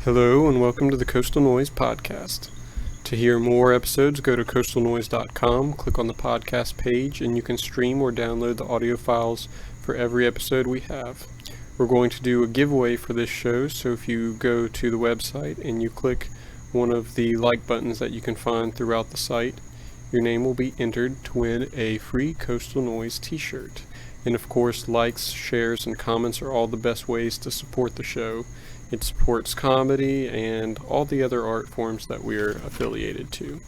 Hello and welcome to the Coastal Noise Podcast. To hear more episodes, go to coastalnoise.com, click on the podcast page, and you can stream or download the audio files for every episode we have. We're going to do a giveaway for this show, so if you go to the website and you click one of the like buttons that you can find throughout the site, your name will be entered to win a free Coastal Noise t-shirt. And of course, likes, shares, and comments are all the best ways to support the show. It supports comedy and all the other art forms that we're affiliated to.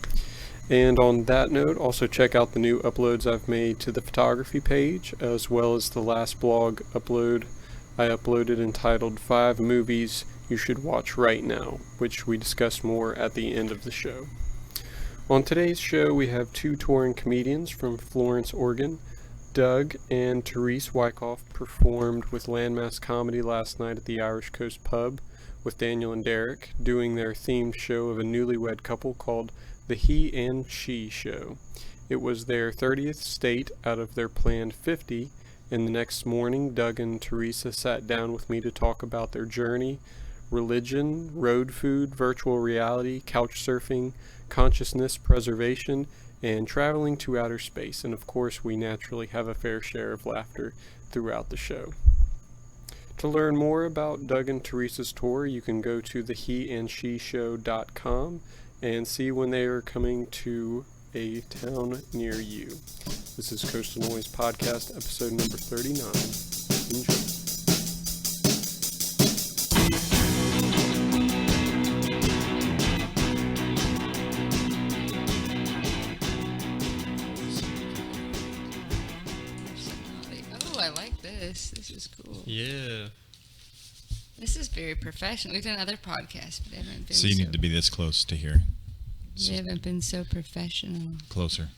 And on that note, also check out the new uploads I've made to the photography page, as well as the last blog upload I uploaded entitled 5 Movies You Should Watch Right Now, which we discuss more at the end of the show. On today's show, we have 2 touring comedians from Florence, Oregon. Doug and Teresa Wyckoff performed with Landmass Comedy last night at the Irish Coast Pub with Daniel and Derek, doing their themed show of a newlywed couple called The He and She Show. It was their 30th state out of their planned 50, and the next morning Doug and Teresa sat down with me to talk about their journey, religion, road food, virtual reality, couch surfing, consciousness preservation, and traveling to outer space, and of course we naturally have a fair share of laughter throughout the show. To learn more about Doug and Teresa's tour, you can go to theheandsheshow.com and see when they are coming to a town near you. This is Coastal Noise Podcast, episode number 39. Enjoy. This is cool. Yeah. This is very professional. We've done other podcasts, but they haven't been so you need to be this close to here. They haven't been so professional. Closer.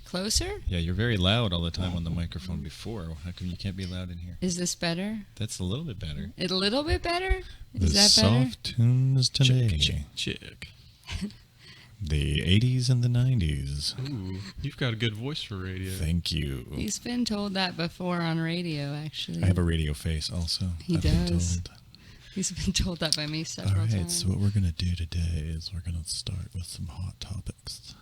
Closer? Yeah, you're very loud all the time on the microphone before. How come you can't be loud in here? Is this better? That's a little bit better. A little bit better? The Is that better? soft tunes today. Chick. The 80s and the 90s. Ooh, you've got a good voice for radio. Thank you. He's been told that before on radio, actually. I have a radio face also. He I've been does. told. He's been told that by me several All right, times. so what we're going to do today is we're going to start with some hot topics.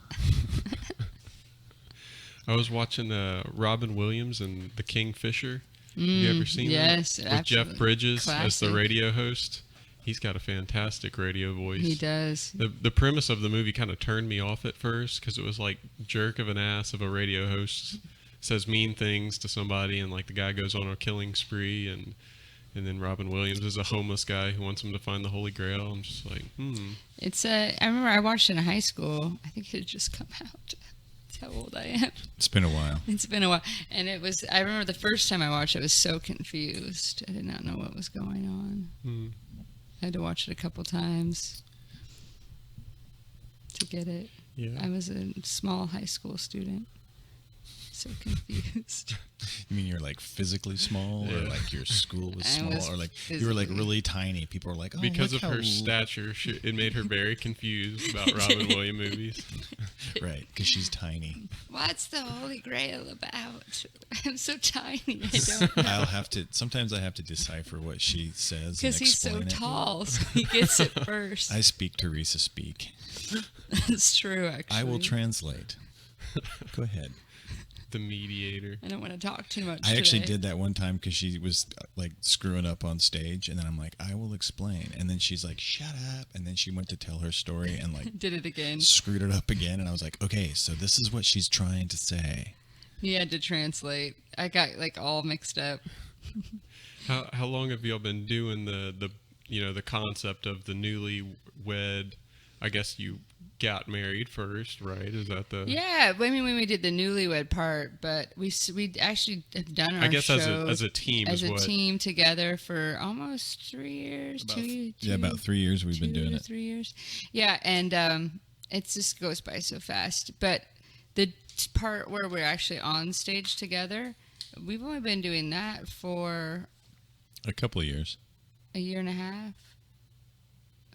I was watching Robin Williams and The Kingfisher. Have you ever seen yes, that? With Jeff Bridges as the Classic. radio host. He's got a fantastic radio voice. He does. The premise of the movie kind of turned me off at first because it was like jerk of an ass of a radio host says mean things to somebody, and like the guy goes on a killing spree, and then Robin Williams is a homeless guy who wants him to find the Holy Grail. I'm just like, It's I remember I watched it in high school. I think it had just come out. That's how old I am. It's been a while. It's been a while. And I remember the first time I watched it, I was so confused. I did not know what was going on. I had to watch it a couple times to get it. Yeah. I was a small high school student. So confused. You mean you're like physically small, or like your school was I small, was or like you were like physically- really tiny? People were like, oh, because look of her how stature, it made her very confused about Robin Williams movies. Right, because she's tiny. What's the Holy Grail about? I'm so tiny. I don't know. Sometimes I have to decipher what she says. Because he's so explain it. tall, so he gets it first. I speak Teresa speak. That's true, actually. I will translate. Go ahead. The mediator. I don't want to talk too much I actually today. did that one time because she was like screwing up on stage, and then I'm like, I will explain. And then she's like, shut up. And then she went to tell her story and like Did it again. screwed it up again. And I was like, okay, so this is what she's trying to say. He had to translate. I got like all mixed up. How long have y'all been doing the concept of the newlywed? I guess you got married first, right? Is that the? Yeah, I mean when we did the newlywed part, but we actually have done our I guess shows as a team as is a what. team together for almost 3 years. About 3 years we've been doing it. 3 years. Yeah, and it just goes by so fast. But the part where we're actually on stage together, we've only been doing that for A couple of years. a year and a half,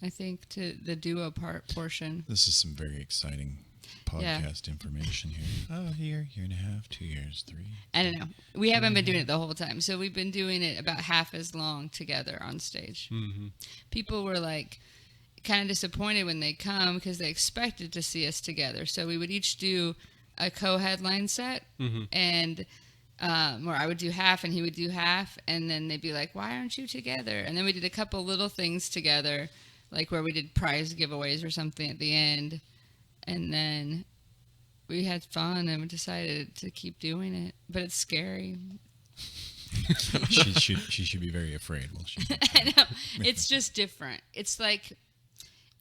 I think, to the duo portion. This is some very exciting podcast information here. Oh, year and a half, 2 years, 3. I don't know. We haven't been doing it the whole time. So we've been doing it about half as long together on stage. Mm-hmm. People were like kind of disappointed when they come because they expected to see us together. So we would each do a co-headline set, and or I would do half and he would do half, and then they'd be like, why aren't you together? And then we did a couple little things together, like where we did prize giveaways or something at the end, and then we had fun and we decided to keep doing it, but it's scary. she should be very afraid. Well, I know. It's just different. It's like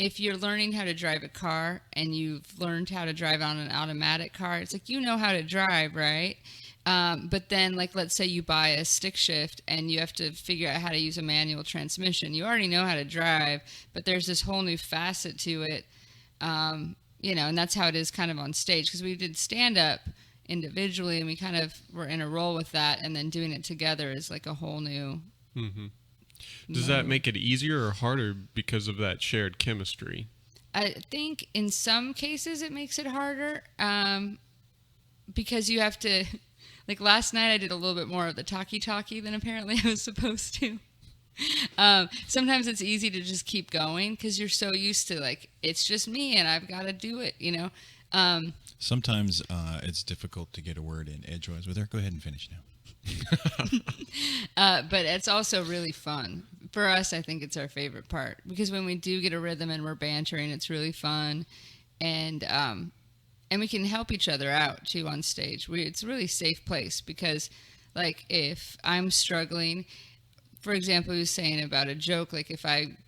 if you're learning how to drive a car and you've learned how to drive on an automatic car, it's like you know how to drive, right? But then, like, let's say you buy a stick shift and you have to figure out how to use a manual transmission. You already know how to drive, but there's this whole new facet to it, you know, and that's how it is kind of on stage. Because we did stand-up individually and we kind of were in a role with that, and then doing it together is like a whole new... Does that make it easier or harder because of that shared chemistry? I think in some cases it makes it harder because you have to... Like last night I did a little bit more of the talkie than apparently I was supposed to. Sometimes it's easy to just keep going because you're so used to like, it's just me and I've got to do it, you know? Sometimes it's difficult to get a word in edgewise with her. Go ahead and finish now. But it's also really fun. For us, I think it's our favorite part because when we do get a rhythm and we're bantering, it's really fun. And we can help each other out, too, on stage. It's a really safe place because, like, if I'm struggling, for example, he was saying about a joke, like, if I'm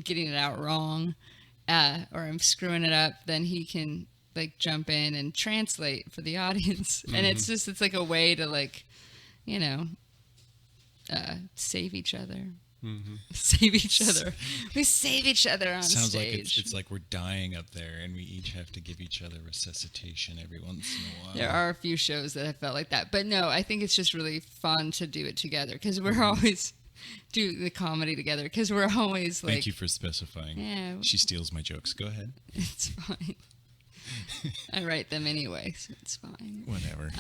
getting it out wrong or I'm screwing it up, then he can, like, jump in and translate for the audience. And it's like a way to, like, you know, save each other. Save each other. We save each other on Sounds stage. like it's like we're dying up there, and we each have to give each other resuscitation every once in a while. There are a few shows that have felt like that, but no, I think it's just really fun to do it together because we're always do the comedy together because we're always like. Thank you for specifying. Yeah, she steals my jokes. Go ahead. It's fine. I write them anyway, so it's fine. Whatever.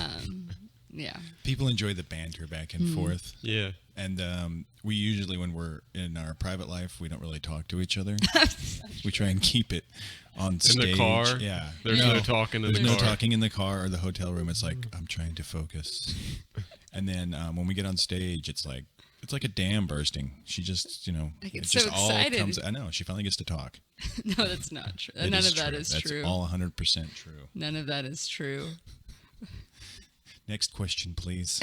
Yeah. People enjoy the banter back and forth. Yeah. And we usually, when we're in our private life, we don't really talk to each other. We try and keep it on stage. In the car? Yeah. There's no talking in the car. There's no talking in the car or the hotel room. It's like, I'm trying to focus. And then when we get on stage, it's like a dam bursting. She just, you know, like it it's just so all excited. comes. I know. She finally gets to talk. No, that's not true. It None is of that true. is That's true. all 100% true. None of that is true. Next question, please.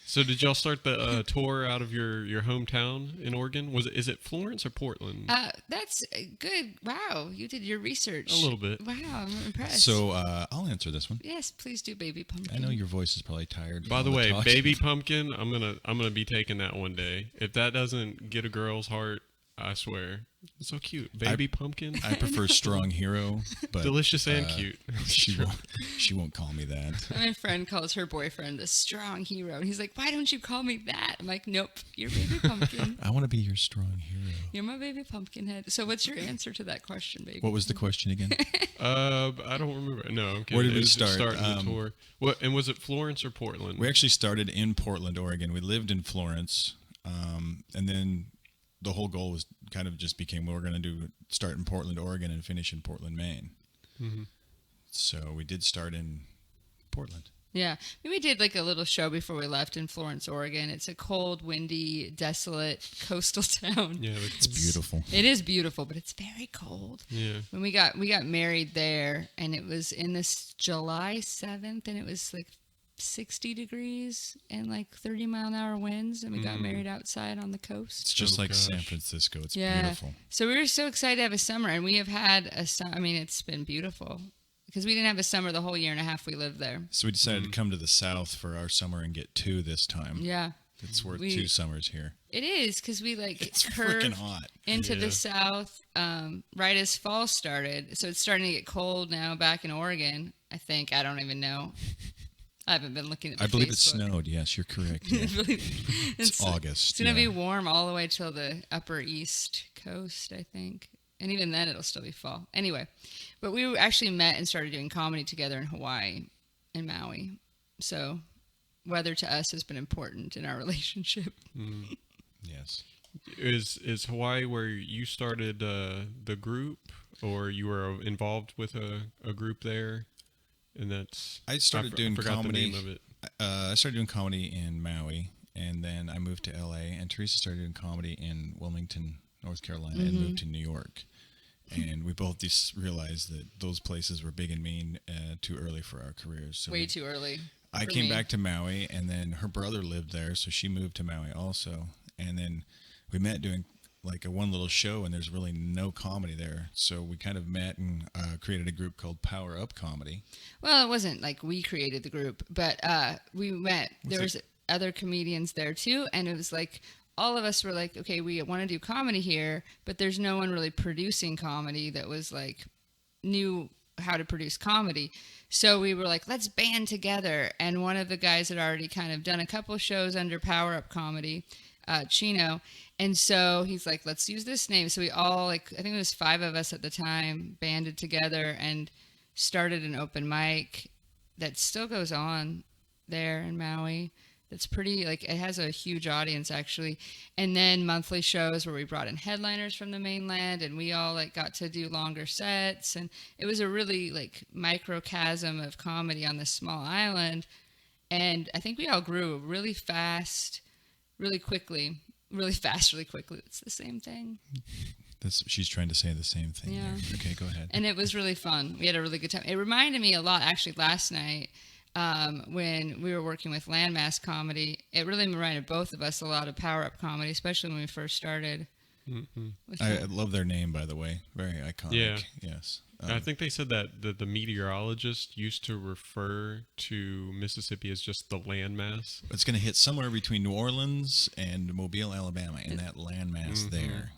So did y'all start the tour out of your hometown in Oregon? Is it Florence or Portland? That's good. Wow, you did your research. A little bit. Wow, I'm impressed. So I'll answer this one. Yes, please do, Baby Pumpkin. I know your voice is probably tired. By from the all way, talking. Baby Pumpkin, I'm gonna be taking that one day. If that doesn't get a girl's heart, I swear. It's so cute. Baby Pumpkin. I prefer Strong Hero, but Delicious and cute. She won't call me that. My friend calls her boyfriend a strong hero. And he's like, why don't you call me that? I'm like, nope, you're Baby Pumpkin. I want to be your strong hero. You're my Baby Pumpkin head. So what's your answer to that question, baby? What was the question again? I don't remember. No, I'm kidding. Where did It we was start? Starting the tour. What, and was it Florence or Portland? We actually started in Portland, Oregon. We lived in Florence, and then the whole goal was kind of just became we're going to start in Portland, Oregon, and finish in Portland, Maine. So we did start in Portland. Yeah. We did like a little show before we left in Florence, Oregon. It's a cold, windy, desolate coastal town. Yeah, It's beautiful. It is beautiful, but it's very cold. Yeah. When we got married there, and it was in this July 7th, and it was like 60 degrees and like 30-mile-an-hour winds, and we got married outside on the coast. It's just like gosh. San Francisco. It's Yeah. beautiful. So we were so excited to have a summer, and we have had a summer. I mean, it's been beautiful because we didn't have a summer the whole year and a half we lived there. So we decided to come to the South for our summer and get 2 this time. Yeah. It's worth 2 summers here. It is because we like It's curved freaking hot. into Yeah. the south right as fall started. So it's starting to get cold now back in Oregon, I think. I don't even know. I haven't been looking at the I believe it Facebook. snowed. Yes, you're correct. Yeah. it's August. It's going to yeah. be warm all the way till the upper east coast, I think. And even then, it'll still be fall. Anyway, but we actually met and started doing comedy together in Hawaii, in Maui. So weather to us has been important in our relationship. Yes. Is Hawaii where you started the group, or you were involved with a group there? And that's I started doing comedy. The name of it. I started doing comedy in Maui, and then I moved to LA. And Teresa started doing comedy in Wilmington, North Carolina, and moved to New York. And we both just realized that those places were big and mean too early for our careers. So Way too early. I came back to Maui, and then her brother lived there, so she moved to Maui also. And then we met doing like a one little show, and there's really no comedy there. So we kind of met and created a group called Power Up Comedy. Well, it wasn't like we created the group, but we met. There was other comedians there too, and it was like all of us were like, okay, we want to do comedy here, but there's no one really producing comedy that was like knew how to produce comedy. So we were like, let's band together. And one of the guys had already kind of done a couple shows under Power Up Comedy, Chino. And so he's like, let's use this name. So we all, like, I think it was 5 of us at the time, banded together and started an open mic that still goes on there in Maui. That's pretty, like, it has a huge audience, actually. And then monthly shows where we brought in headliners from the mainland, and we all, like, got to do longer sets. And it was a really, like, microcosm of comedy on this small island. And I think we all grew really fast, really quickly. Really fast, really quickly. It's the same thing. She's trying to say the same thing. Yeah. There. Okay, go ahead. And it was really fun. We had a really good time. It reminded me a lot, actually, last night when we were working with Landmass Comedy. It really reminded both of us a lot of Power Up Comedy, especially when we first started. I love their name, by the way. Very iconic. Yeah. Yes. I think they said that the meteorologist used to refer to Mississippi as just the landmass. It's going to hit somewhere between New Orleans and Mobile, Alabama, in that landmass there.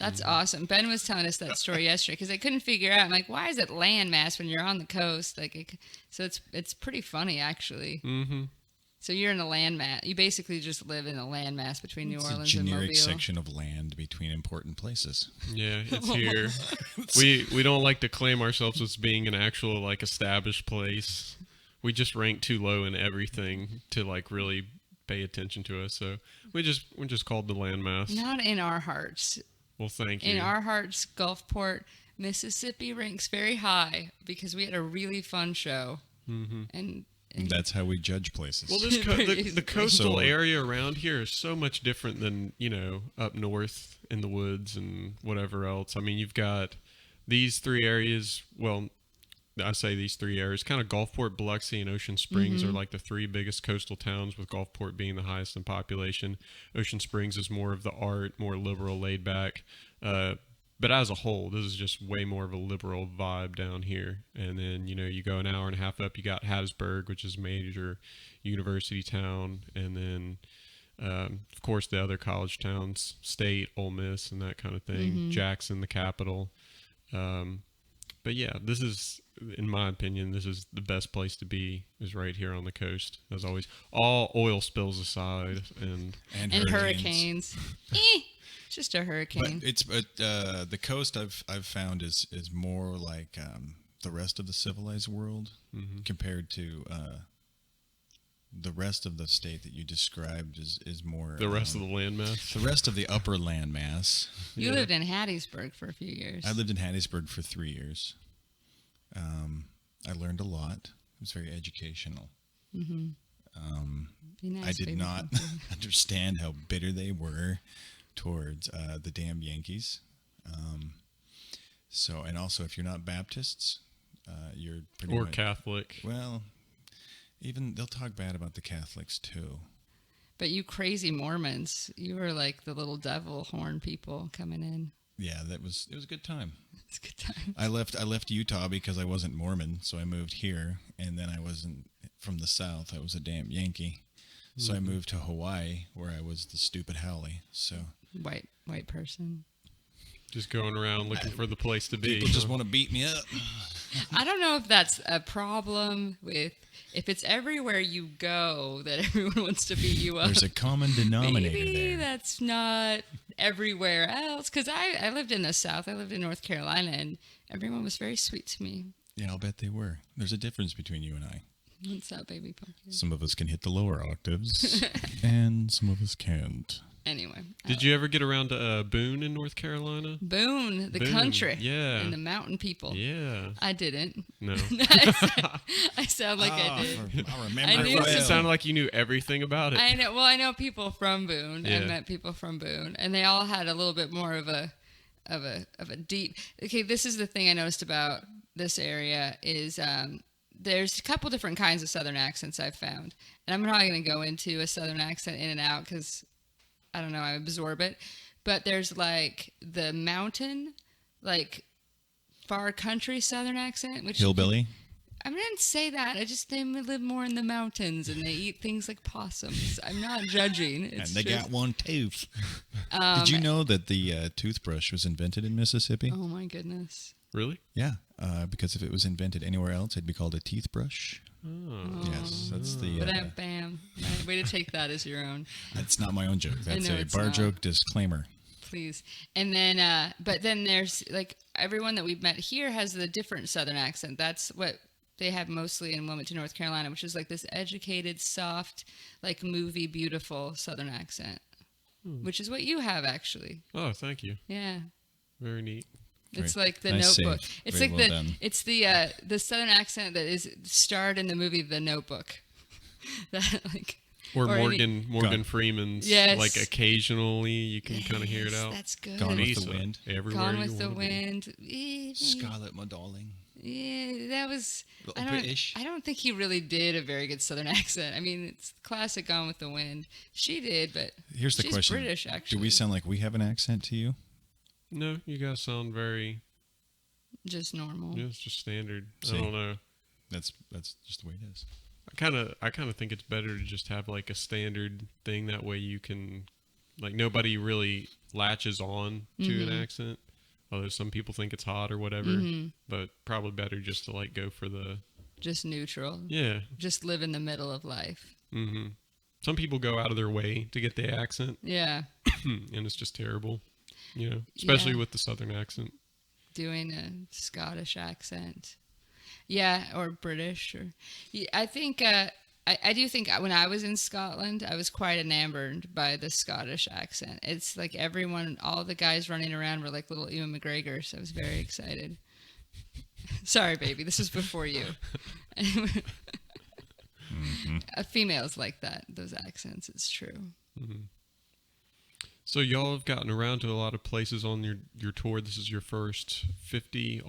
That's awesome. Ben was telling us that story yesterday because I couldn't figure out. I'm like, why is it landmass when you're on the coast? Like, so it's pretty funny, actually. Mm-hmm. So you're in a landmass. You basically just live in a landmass between New Orleans and Mobile. It's a generic section of land between important places. Yeah, it's here. We don't like to claim ourselves as being an actual, like, established place. We just rank too low in everything to, like, really pay attention to us. So we're just called the landmass. Not in our hearts. Well, thank you. In our hearts, Gulfport, Mississippi ranks very high because we had a really fun show. Mm-hmm. And that's how we judge places. Well, the coastal area around here is so much different than, up north in the woods and whatever else. I mean, you've got these 3 areas. Well, I say these 3 areas. Kind of Gulfport, Biloxi, and Ocean Springs are like the 3 biggest coastal towns, with Gulfport being the highest in population. Ocean Springs is more of the art, more liberal, laid back. But as a whole, this is just way more of a liberal vibe down here. And then, you go an hour and a half up, you got Hattiesburg, which is a major university town. And then, of course, the other college towns, State, Ole Miss, and that kind of thing. Jackson, the capital. But yeah, this is, in my opinion, this is the best place to be, is right here on the coast, as always. All oil spills aside. And hurricanes. Just a hurricane. But the coast I've found is more like the rest of the civilized world compared to the rest of the state that you described is more the rest of the landmass. The rest of the upper landmass. You lived in Hattiesburg for a few years. I lived in Hattiesburg for 3 years. I learned a lot. It was very educational. Be nice, I did not understand how bitter they were towards the damn Yankees. And also, if you're not Baptists, you're pretty much Catholic. Well, even they'll talk bad about the Catholics too. But you crazy Mormons, you were like the little devil horn people coming in. Yeah, it was a good time. It's a good time. I left Utah because I wasn't Mormon, so I moved here, and then I wasn't from the South. I was a damn Yankee. So I moved to Hawaii, where I was the stupid Howley. So white person. Just going around looking for the place to be. People just want to beat me up. I don't know if that's a problem with if it's everywhere you go that everyone wants to beat you up. There's a common denominator Maybe there. that's not everywhere else. Because I lived in the South. I lived in North Carolina, and everyone was very sweet to me. Yeah, I'll bet they were. There's a difference between you and I. What's up, baby pumpkin? Some of us can hit the lower octaves, and some of us can't. Anyway. Did you ever get around to Boone in North Carolina? Boone, the Boone, country. yeah. And the mountain people. Yeah. I didn't. No. I sound like I did. I remember I knew It some- sounded like you knew everything about it. I know. Well, I know people from Boone. I Yeah. met people from Boone, and they all had a little bit more of a deep. Okay, this is the thing I noticed about this area is there's a couple different kinds of Southern accents I've found, and I'm probably going to go into a Southern accent in and out because I don't know, I absorb it. But there's like the mountain, like far country Southern accent, which Hillbilly. I didn't say that. I just they live more in the mountains and they eat things like possums. I'm not judging. It's And they just, got one tooth. Did you know that the toothbrush was invented in Mississippi? Oh my goodness. Really? Yeah, because if it was invented anywhere else, it'd be called a teeth brush. Oh. Yes, that's the. Bam, bam. Right, way to take that as your own, That's not my own joke. That's know a it's bar not. joke disclaimer. please. And then, but then there's like everyone that we've met here has the different Southern accent. That's what they have mostly in Wilmington, North Carolina, which is like this educated, soft, like movie, beautiful Southern accent, which is what you have actually. Oh, thank you. Yeah. Very neat. It's Right. like the Nice Notebook. save. It's Very like well the done. it's the Southern accent that is starred in the movie The Notebook. That like Or any- Morgan Freeman's. Yes. Like occasionally you can kind of hear it Yes, out. That's good. Gone with Lisa, the Wind. Everywhere Gone you with the wanna be. Wind. Scarlett, my darling. Yeah, that was. Little I don't. British. I don't think he really did a very good Southern accent. I mean, it's classic Gone with the Wind. She did, but Here's the she's question. British, actually. Do we sound like we have an accent to you? No, you guys sound very. just normal? Yeah, it's just standard. See. I don't know. That's just the way it is. I kind of think it's better to just have like a standard thing. That way you can, like, nobody really latches on to an accent. Although some people think it's hot or whatever, but probably better just to like go for the Just neutral. yeah. Just live in the middle of life. Mm-hmm. Some people go out of their way to get the accent, Yeah, and it's just terrible. You know, especially Yeah. with the Southern accent. doing a Scottish accent. Yeah, or British. Or yeah, I think. I do think when I was in Scotland, I was quite enamored by the Scottish accent. It's like everyone, all the guys running around were like little Ewan McGregors. I was very excited. Sorry, baby, this was before you. Females like that, those accents. It's true. So y'all have gotten around to a lot of places on your tour. This is your first 50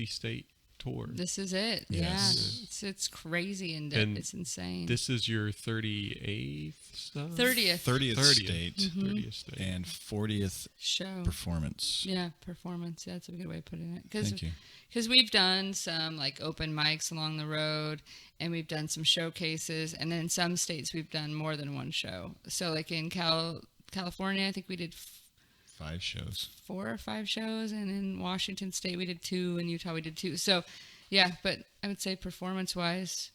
state tour. This is it. Yes. Yeah, it's crazy and And it's insane. This is your 38th stop? 30th 30th 30th. state 30th state. and 40th show. performance. Yeah, performance. Yeah, that's a good way of putting it. Thank you. Because we've done some like open mics along the road, and we've done some showcases, and then in some states we've done more than one show. So like in California, I think we did 5 shows. 4 or 5 shows, and in Washington State we did 2, in Utah we did 2. So yeah, but I would say performance-wise,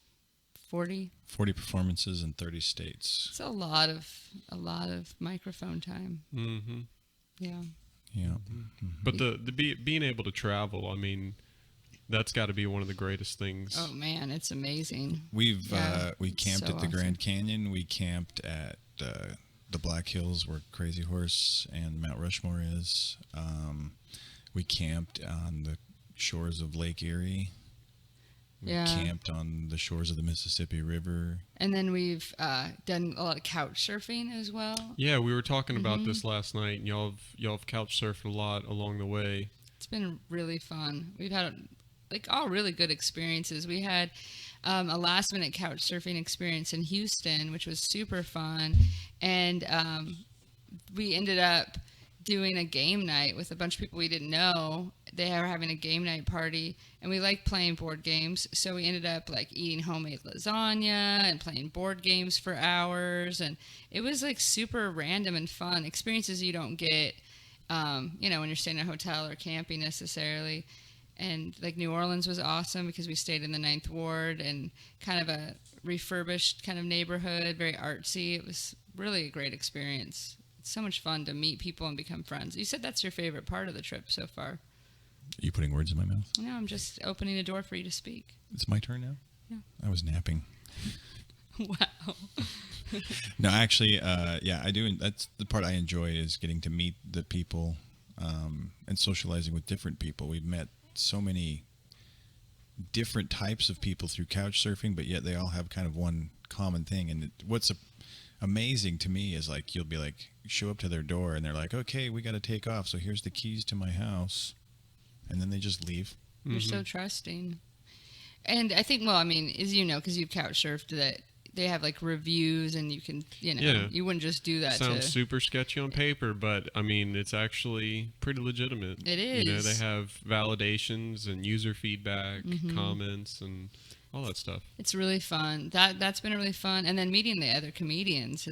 40. 40 performances in 30 states. It's a lot of microphone time. Mm-hmm. Yeah. Yeah. But being able to travel, I mean, that's got to be one of the greatest things. Oh man, it's amazing. We've Yeah, we it's camped so at the awesome. Grand Canyon. We camped at the Black Hills where Crazy Horse and Mount Rushmore is. We camped on the shores of Lake Erie. We Yeah. camped on the shores of the Mississippi River. And then we've done a lot of couch surfing as well. Yeah, we were talking about Mm-hmm. this last night, and y'all have couch surfed a lot along the way. It's been really fun. We've had like all really good experiences. We had a last minute couch surfing experience in Houston, which was super fun. And we ended up doing a game night with a bunch of people we didn't know. They were having a game night party, and we like playing board games. So we ended up like eating homemade lasagna and playing board games for hours. And it was like super random and fun experiences you don't get, when you're staying in a hotel or camping necessarily. And like New Orleans was awesome because we stayed in the 9th Ward and kind of a refurbished kind of neighborhood, very artsy. It was really a great experience. It's so much fun to meet people and become friends. You said that's your favorite part of the trip so far. Are you putting words in my mouth? No, I'm just opening the door for you to speak. It's my turn now? Yeah. I was napping. Wow. No, actually, yeah, I do. That's the part I enjoy is getting to meet the people and socializing with different people. We've met so many different types of people through couch surfing, but yet they all have kind of one common thing. And what's amazing to me is like you'll be like show up to their door and they're like, okay, we got to take off, so here's the keys to my house, and then they just leave. You're so trusting. And I think, well, I mean, as you know, because you've couch surfed, that they have like reviews and you can, you wouldn't just do that. Sounds super sketchy on paper, but I mean, it's actually pretty legitimate. It is. They have validations and user feedback, comments, and all that stuff. It's really fun. That's been really fun. And then meeting the other comedians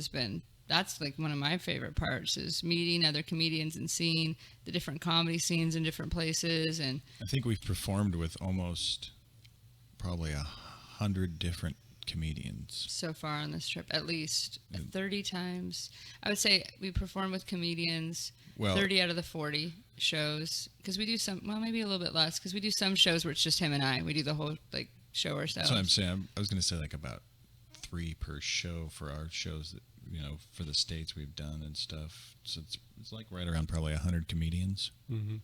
that's like one of my favorite parts is meeting other comedians and seeing the different comedy scenes in different places. And I think we've performed with almost probably 100 different comedians so far on this trip, at least 30 times. I would say we perform with comedians 30 out of the 40 shows, because we do some, well, maybe a little bit less, because we do some shows where it's just him and I. We do the whole like show ourselves. That's what I'm saying. I was going to say like about 3 per show for our shows that for the states we've done and stuff. So it's like right around probably 100 comedians.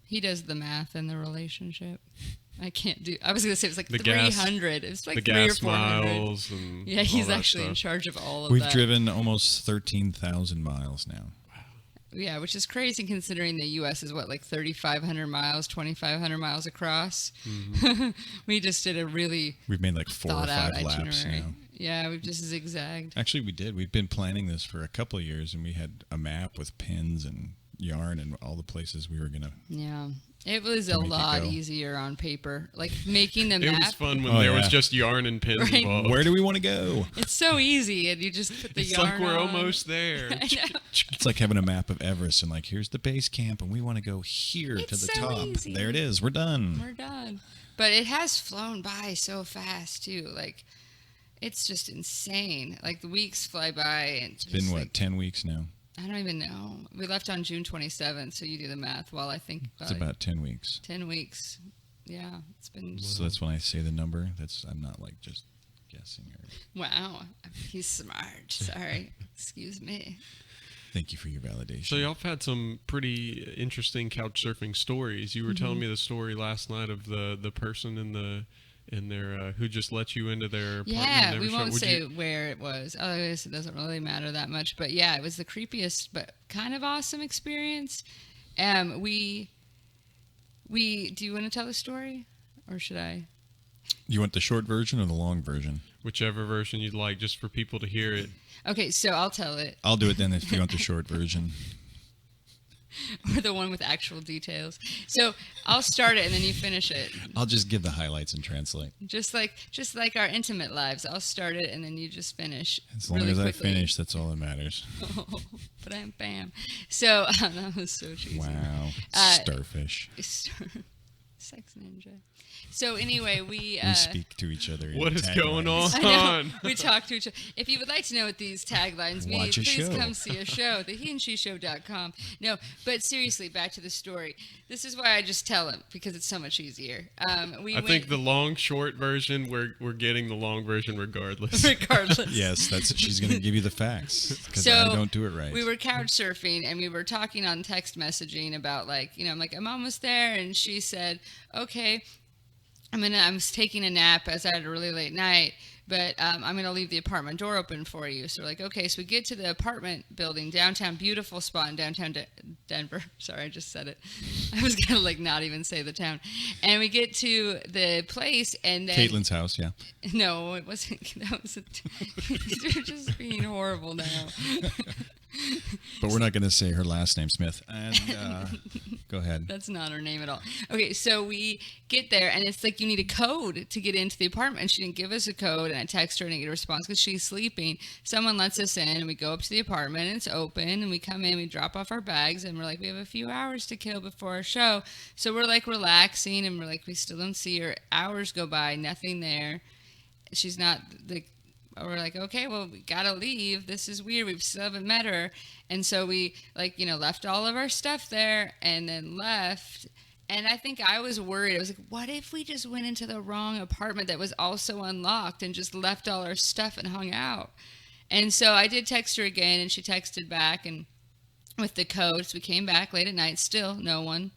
He does the math in the relationship. I can't do. I was going to say it was like The 300. It's like the 300 or gas 400. miles and Yeah, he's all that actually stuff. in charge of all of We've that. driven almost 13,000 miles now. Yeah, which is crazy considering the U.S. is what, like 3,500 miles, 2,500 miles across. We just did a really We've made like 4 or 5 laps itinerary. now. Yeah, we've just zigzagged. Actually, we did. We've been planning this for a couple of years, and we had a map with pins and yarn and all the places we were going to. Yeah, it was a make it lot go. easier on paper. Like making the It map. was fun when there was just yarn and pins Right. involved. Where do we want to go? It's so easy, and you just put the It's yarn like we're on. almost there. I know. It's like having a map of Everest and like, here's the base camp, and we want to go here to It's the so top. easy. There it is. We're done. We're done. But it has flown by so fast too. Like it's just insane. Like the weeks fly by, and It's been, what, 10 weeks now? I don't even know. We left on June 27th, so you do the math. Well, I think It's about 10 weeks. 10 weeks. Yeah, it's been. So that's when I say the number. I'm not like just guessing. Wow, he's smart. Sorry, excuse me. Thank you for your validation. So y'all have had some pretty interesting couch surfing stories. You were telling me the story last night of the person in their who just let you into their apartment. Yeah, and we never won't showed- say where it was. Oh, I guess it doesn't really matter that much. But yeah, it was the creepiest but kind of awesome experience. We do you want to tell the story, or should I? You want the short version or the long version? Whichever version you'd like, just for people to hear it. Okay, so I'll tell it, I'll do it then if you want the short version. or the one with actual details. So I'll start it and then you finish it. I'll just give the highlights and translate. Just like our intimate lives. I'll start it and then you just finish. As long really as quickly. I finish, that's all that matters. Bam, bam. So that was so cheesy. Wow. Uh, Starfish. Sex ninja. So anyway, we We speak to each other. in What is going taglines. on? I know. We talk to each other. If you would like to know what these taglines mean, Watch a please show. come see a show, theheandsheshow.com. No, but seriously, back to the story. This is why I just tell them, because it's so much easier. I think the long short version, we're getting the long version regardless. regardless. Yes, she's going to give you the facts because So, I don't do it right. We were couch surfing and we were talking on text messaging about I'm like, I'm almost there. And she said, okay, I'm taking a nap as I had a really late night, but I'm going to leave the apartment door open for you. So we're like, okay. So we get to the apartment building downtown, beautiful spot in downtown Denver. Sorry, I just said it. I was going to not even say the town. And we get to the place and then... Caitlin's house, yeah. No, it wasn't. That was you're just being horrible now. But we're not going to say her last name, Smith. And go ahead. That's not her name at all. Okay, so we get there, and it's like you need a code to get into the apartment. And she didn't give us a code, and I text her and I get a response because she's sleeping. Someone lets us in, and we go up to the apartment, and it's open, and we come in, we drop off our bags, and we're like, we have a few hours to kill before our show. So we're like relaxing, and we're like, we still don't see her. Hours go by, nothing there. She's not we're like, okay, well, we gotta leave. This is weird. We still haven't met her. And so we, left all of our stuff there and then left. And I think I was worried. I was like, what if we just went into the wrong apartment that was also unlocked and just left all our stuff and hung out? And so I did text her again, and she texted back and with the code. So we came back late at night, still no one.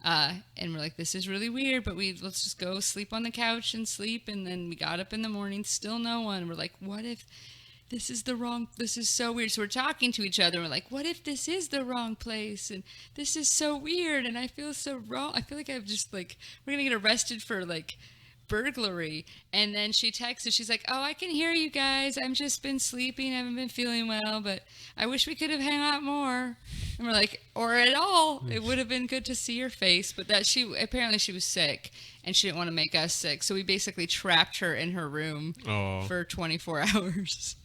And we're like, this is really weird, but let's just go sleep on the couch and sleep. And then we got up in the morning, still no one. And we're like, what if this is so weird. So we're talking to each other. And we're like, what if this is the wrong place? And this is so weird. And I feel so wrong. I feel like we're going to get arrested for burglary. And then she texted, she's like, oh, I can hear you guys. I've just been sleeping. I haven't been feeling well, but I wish we could have hung out more. And we're like, or at all. It would have been good to see your face. But apparently she was sick and she didn't want to make us sick. So we basically trapped her in her room for 24 hours.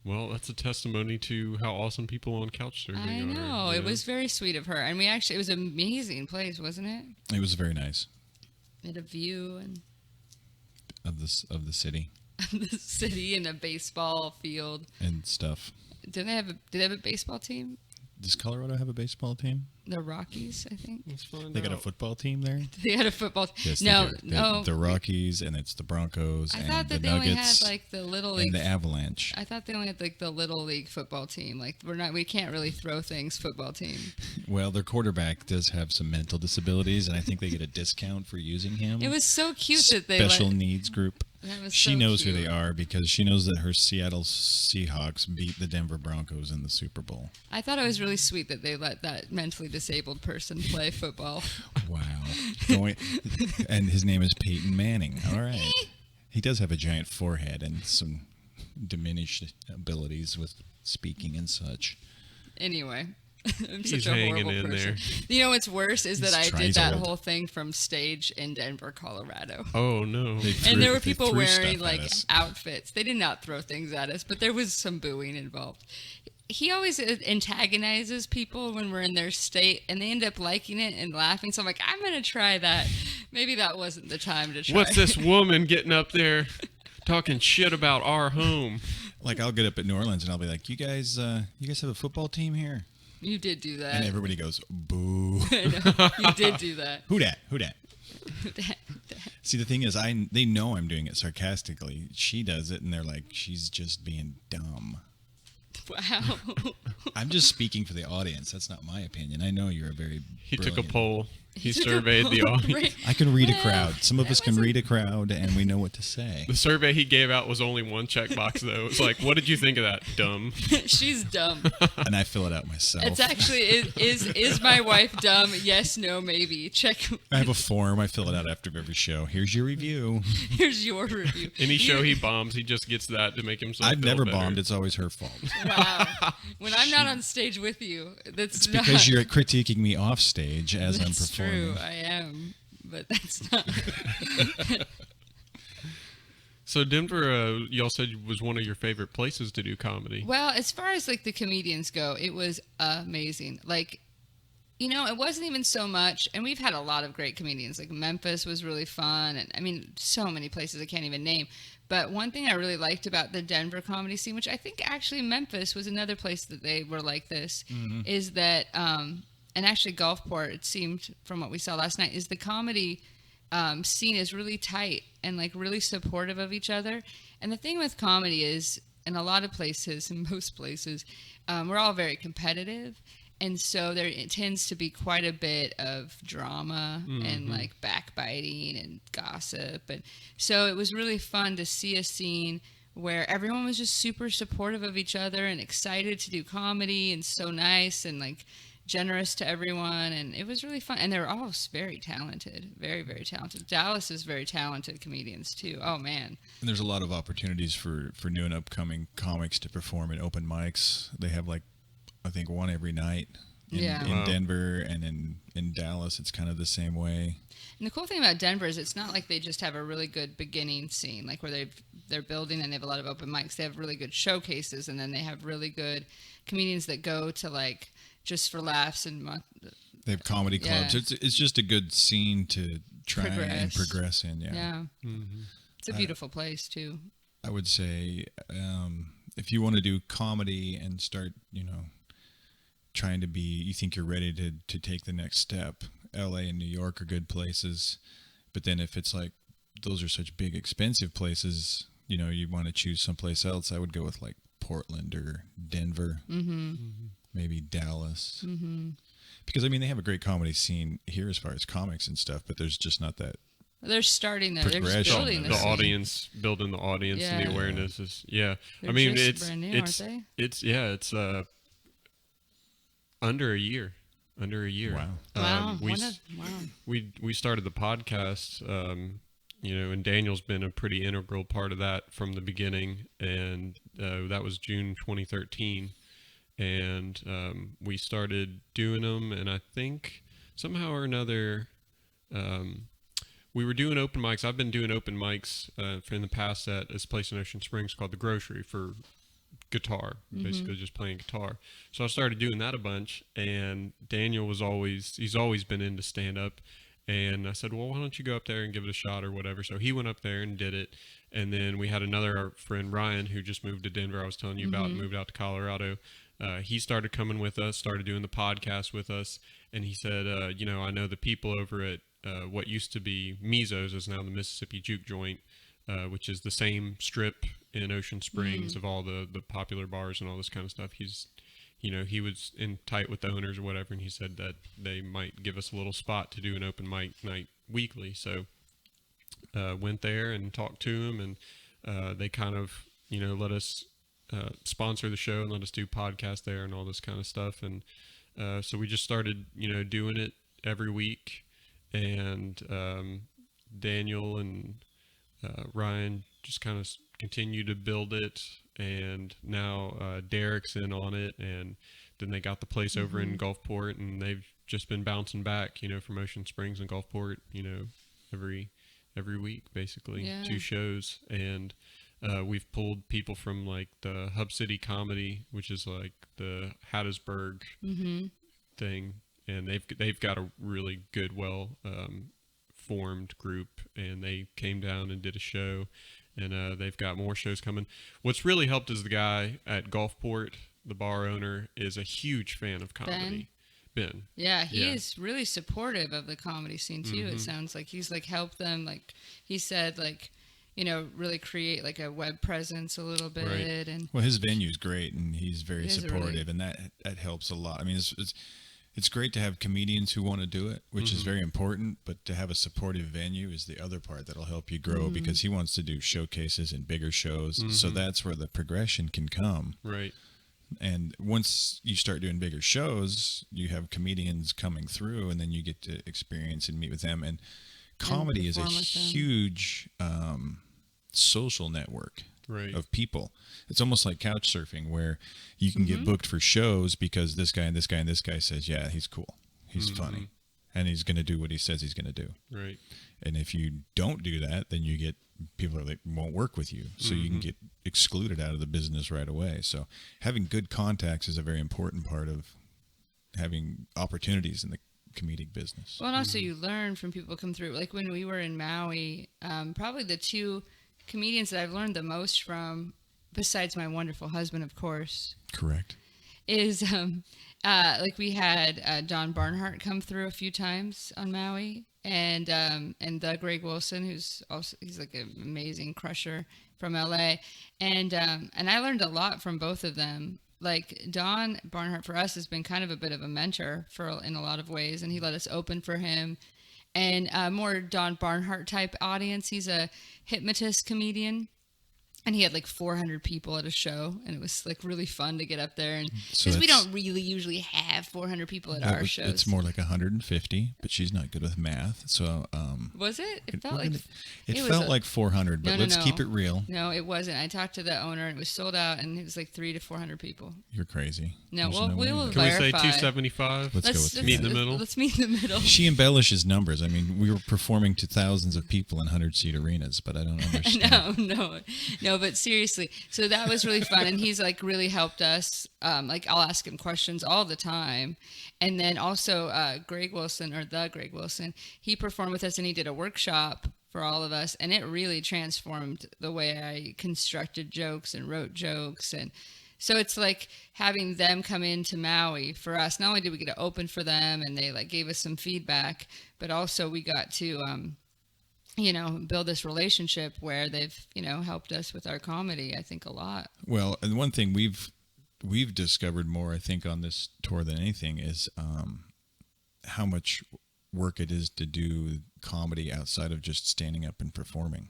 Well, that's a testimony to how awesome people on couch surfing are. I know. It was very sweet of her. And it was an amazing place, wasn't it? It was very nice. It had a view and of the city. The city and a baseball field and stuff. Did they have a baseball team? Does Colorado have a baseball team? The Rockies, I think. They got a football team there? They had a football team. Yes, no. The Rockies, and it's the Broncos, I and thought that the they only Nuggets, had the Little League. and the Avalanche. I thought they only had the Little League football team. We can't really throw things football team. Well, their quarterback does have some mental disabilities, and I think they get a discount for using him. It was so cute that they special needs group. She knows cute. who they are because she knows that her Seattle Seahawks beat the Denver Broncos in the Super Bowl. I thought it was really sweet that they let that mentally disabled person play football. Wow. And his name is Peyton Manning. All right. He does have a giant forehead and some diminished abilities with speaking and such. Anyway. I'm He's such a horrible hanging in person. there. You know what's worse is that I tries did that old. whole thing from stage in Denver, Colorado. Oh, no. And there were people threw wearing stuff at us. outfits. They did not throw things at us, but there was some booing involved. He always antagonizes people when we're in their state, and they end up liking it and laughing. So I'm like, I'm going to try that. Maybe that wasn't the time to try. What's this woman getting up there talking shit about our home? Like, I'll get up at New Orleans and I'll be like, you guys have a football team here? You did do that. And everybody goes, boo. I know. You did do that. Who dat? See, the thing is, they know I'm doing it sarcastically. She does it, and they're like, she's just being dumb. Wow. I'm just speaking for the audience. That's not my opinion. I know you're a very He brilliant. took a poll. He surveyed the audience. I can read a crowd. Some of us can read a crowd, and we know what to say. The survey he gave out was only one checkbox, though. It was like, what did you think of that? Dumb. She's dumb. And I fill it out myself. It's actually, is my wife dumb? Yes, no, maybe. Check. I have a form. I fill it out after every show. Here's your review. Here's your review. Any show he bombs, he just gets that to make himself I've feel never better. bombed. It's always her fault. Wow. When I'm not on stage with you, It's because you're critiquing me off stage as I'm That's performing. true. I am, but that's not. So Denver, y'all said was one of your favorite places to do comedy. Well, as far as the comedians go, it was amazing. It wasn't even so much, and we've had a lot of great comedians. Memphis was really fun, and I mean, so many places I can't even name. But one thing I really liked about the Denver comedy scene, which I think actually Memphis was another place that they were like this, is that, and actually Gulfport, it seemed from what we saw last night, is the comedy scene is really tight and really supportive of each other. And the thing with comedy is, in a lot of places, in most places, we're all very competitive. And so there tends to be quite a bit of drama and backbiting and gossip. And so it was really fun to see a scene where everyone was just super supportive of each other and excited to do comedy and so nice and generous to everyone. And it was really fun. And they're all very talented, very, very talented. Dallas is very talented comedians too. Oh man. And there's a lot of opportunities for new and upcoming comics to perform at open mics. They have I think one every night. In Wow. Denver and in Dallas, it's kind of the same way. And the cool thing about Denver is it's not like they just have a really good beginning scene, like where they're building and they have a lot of open mics. They have really good showcases, and then they have really good comedians that go to like just for laughs and They have comedy clubs. Yeah. It's just a good scene to try and progress in. Yeah. Yeah. It's a beautiful place too. I would say if you want to do comedy and start, trying to be, you think you're ready to take the next step, LA and New York are good places. But then if it's like, those are such big, expensive places, you want to choose someplace else, I would go with like Portland or Denver, maybe Dallas. Because, they have a great comedy scene here as far as comics and stuff, but there's just not that. They're starting there. They're just building the scene. audience, building the audience and the awareness is, They're just brand new, aren't they? It's under a year. Wow. Wow. We started the podcast, and Daniel's been a pretty integral part of that from the beginning, and that was June 2013, and we started doing them, and I think somehow or another, we were doing open mics. I've been doing open mics in the past at this place in Ocean Springs called The Grocery for guitar, basically just playing guitar. So I started doing that a bunch, and Daniel he's always been into stand-up, and I said, well, why don't you go up there and give it a shot or whatever. So he went up there and did it, and then we had another friend, Ryan, who just moved to Denver, I was telling you about, moved out to Colorado. He started coming with us, started doing the podcast with us, and he said, I know the people over at what used to be Mizo's is now the Mississippi Juke Joint, which is the same strip in Ocean Springs of all the popular bars and all this kind of stuff. He was in tight with the owners or whatever, and he said that they might give us a little spot to do an open mic night weekly. So went there and talked to him, and they kind of, let us sponsor the show and let us do podcasts there and all this kind of stuff. And so we just started, doing it every week, and Daniel and Ryan just kind of continue to build it, and now Derek's in on it, and then they got the place over in Gulfport, and they've just been bouncing back, from Ocean Springs and Gulfport, every week, basically, 2 shows, and we've pulled people from like the Hub City Comedy, which is like the Hattiesburg thing, and they've got a really good, formed group, and they came down and did a show, and they've got more shows coming. What's really helped is the guy at Gulfport, the bar owner, is a huge fan of comedy. Ben. Yeah, he is really supportive of the comedy scene too. It sounds like he's like helped them, like he said, like, really create like a web presence a little bit. Right. And well, his venue's great, and he's very supportive, and that helps a lot. It's great to have comedians who want to do it, which is very important, but to have a supportive venue is the other part that'll help you grow, because he wants to do showcases and bigger shows. So that's where the progression can come. Right. And once you start doing bigger shows, you have comedians coming through, and then you get to experience and meet with them. And comedy is a huge social network. Right. Of people. It's almost like couch surfing, where you can get booked for shows because this guy and this guy and this guy says, yeah, he's cool, he's funny, and he's going to do what he says he's going to do. Right. And if you don't do that, then you get people that won't work with you, so you can get excluded out of the business right away. So having good contacts is a very important part of having opportunities in the comedic business. Well, and also you learn from people come through. Like when we were in Maui, probably the 2 comedians that I've learned the most from, besides my wonderful husband, of course. Correct. Is like we had Don Barnhart come through a few times on Maui, and Doug Greg Wilson, he's like an amazing crusher from LA, and I learned a lot from both of them. Like Don Barnhart for us has been kind of a bit of a mentor in a lot of ways, and he let us open for him. And more Don Barnhart type audience. He's a hypnotist comedian, And he had like 400 people at a show, and it was like really fun to get up there. And So because we that's- don't really usually have 400 people at That our was- shows. It's more like 150, but she's not good with math. So Was it? It felt we're like gonna- it was felt a- like 400, but No, let's no. keep it real. No, it wasn't. I talked to the owner, and it was sold out, and it was like 300 to 400 people. You're crazy. No, There's well, way we'll that- Can we say Verify. 275? Let's go with Meet in the middle. Let's meet in the middle. She embellishes numbers. I mean, we were performing to thousands of people in 100-seat arenas, but I don't understand. No, but seriously. So that was really fun, and he's like really helped us. Like I'll ask him questions all the time, and then also the Greg Wilson, he performed with us, and he did a workshop for all of us, and it really transformed the way I constructed jokes and wrote jokes. And so it's like having them come into Maui for us. Not only did we get to open for them, and they like gave us some feedback, but also we got to build this relationship where they've, helped us with our comedy, I think, a lot. Well, and one thing we've discovered more, I think, on this tour than anything is how much work it is to do comedy outside of just standing up and performing.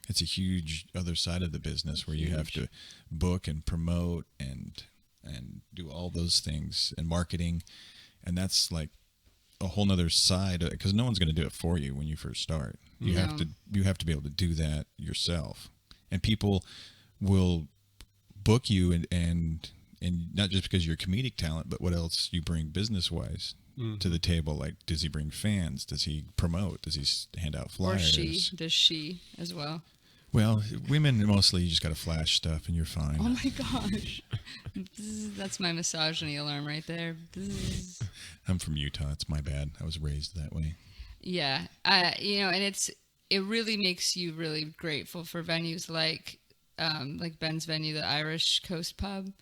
It's a huge other side of the business where you have to book and promote and do all those things and marketing, and that's like a whole nother side, because no one's going to do it for you when you first start. You have to be able to do that yourself, and people will book you and not just because you're comedic talent, but what else you bring business wise to the table. Like, does he bring fans? Does he promote? Does he hand out flyers? Does she as well? Well, women mostly, you just got to flash stuff and you're fine. Oh my gosh. That's my misogyny alarm right there. I'm from Utah. It's my bad. I was raised that way. Yeah. And it really makes you really grateful for venues like Ben's venue, the Irish Coast Pub,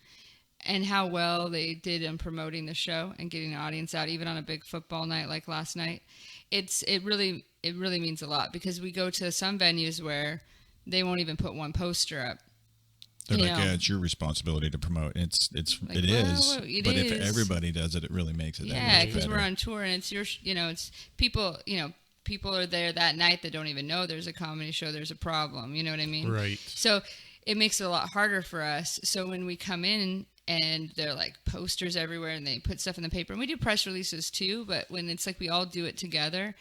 and how well they did in promoting the show and getting the audience out, even on a big football night like last night. It really means a lot, because we go to some venues where they won't even put one poster up. They're like, yeah, it's your responsibility to promote. It is. But if everybody does it, it really makes it. Yeah, because we're on tour, and it's it's people. People are there that night that don't even know there's a comedy show. There's a problem. You know what I mean? Right. So it makes it a lot harder for us. So when we come in and they're like posters everywhere, and they put stuff in the paper, and we do press releases too. But when it's like we all do it together,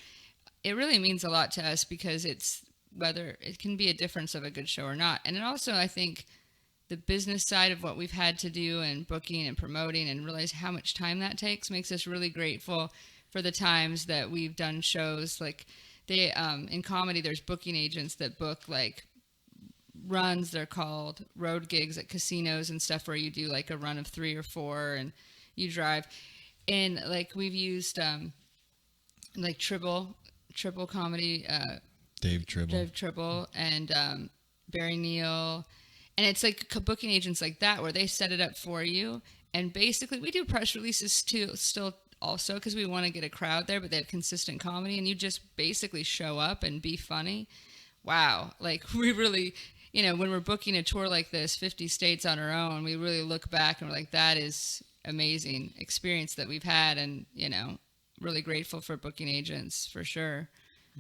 it really means a lot to us, because it's whether it can be a difference of a good show or not. And it also, I think, the business side of what we've had to do and booking and promoting, and realize how much time that takes, makes us really grateful for the times that we've done shows. Like they, in comedy, there's booking agents that book like runs, they're called road gigs at casinos and stuff, where you do like a run of 3 or 4 and you drive. And like we've used like Tribble Comedy, Dave Tribble and Barry Neal. And it's like booking agents like that, where they set it up for you. And basically, we do press releases too, still also, because we want to get a crowd there, but they have consistent comedy, and you just basically show up and be funny. Wow. Like, we really, when we're booking a tour like this, 50 states on our own, we really look back and we're like, that is amazing experience that we've had. And, really grateful for booking agents for sure.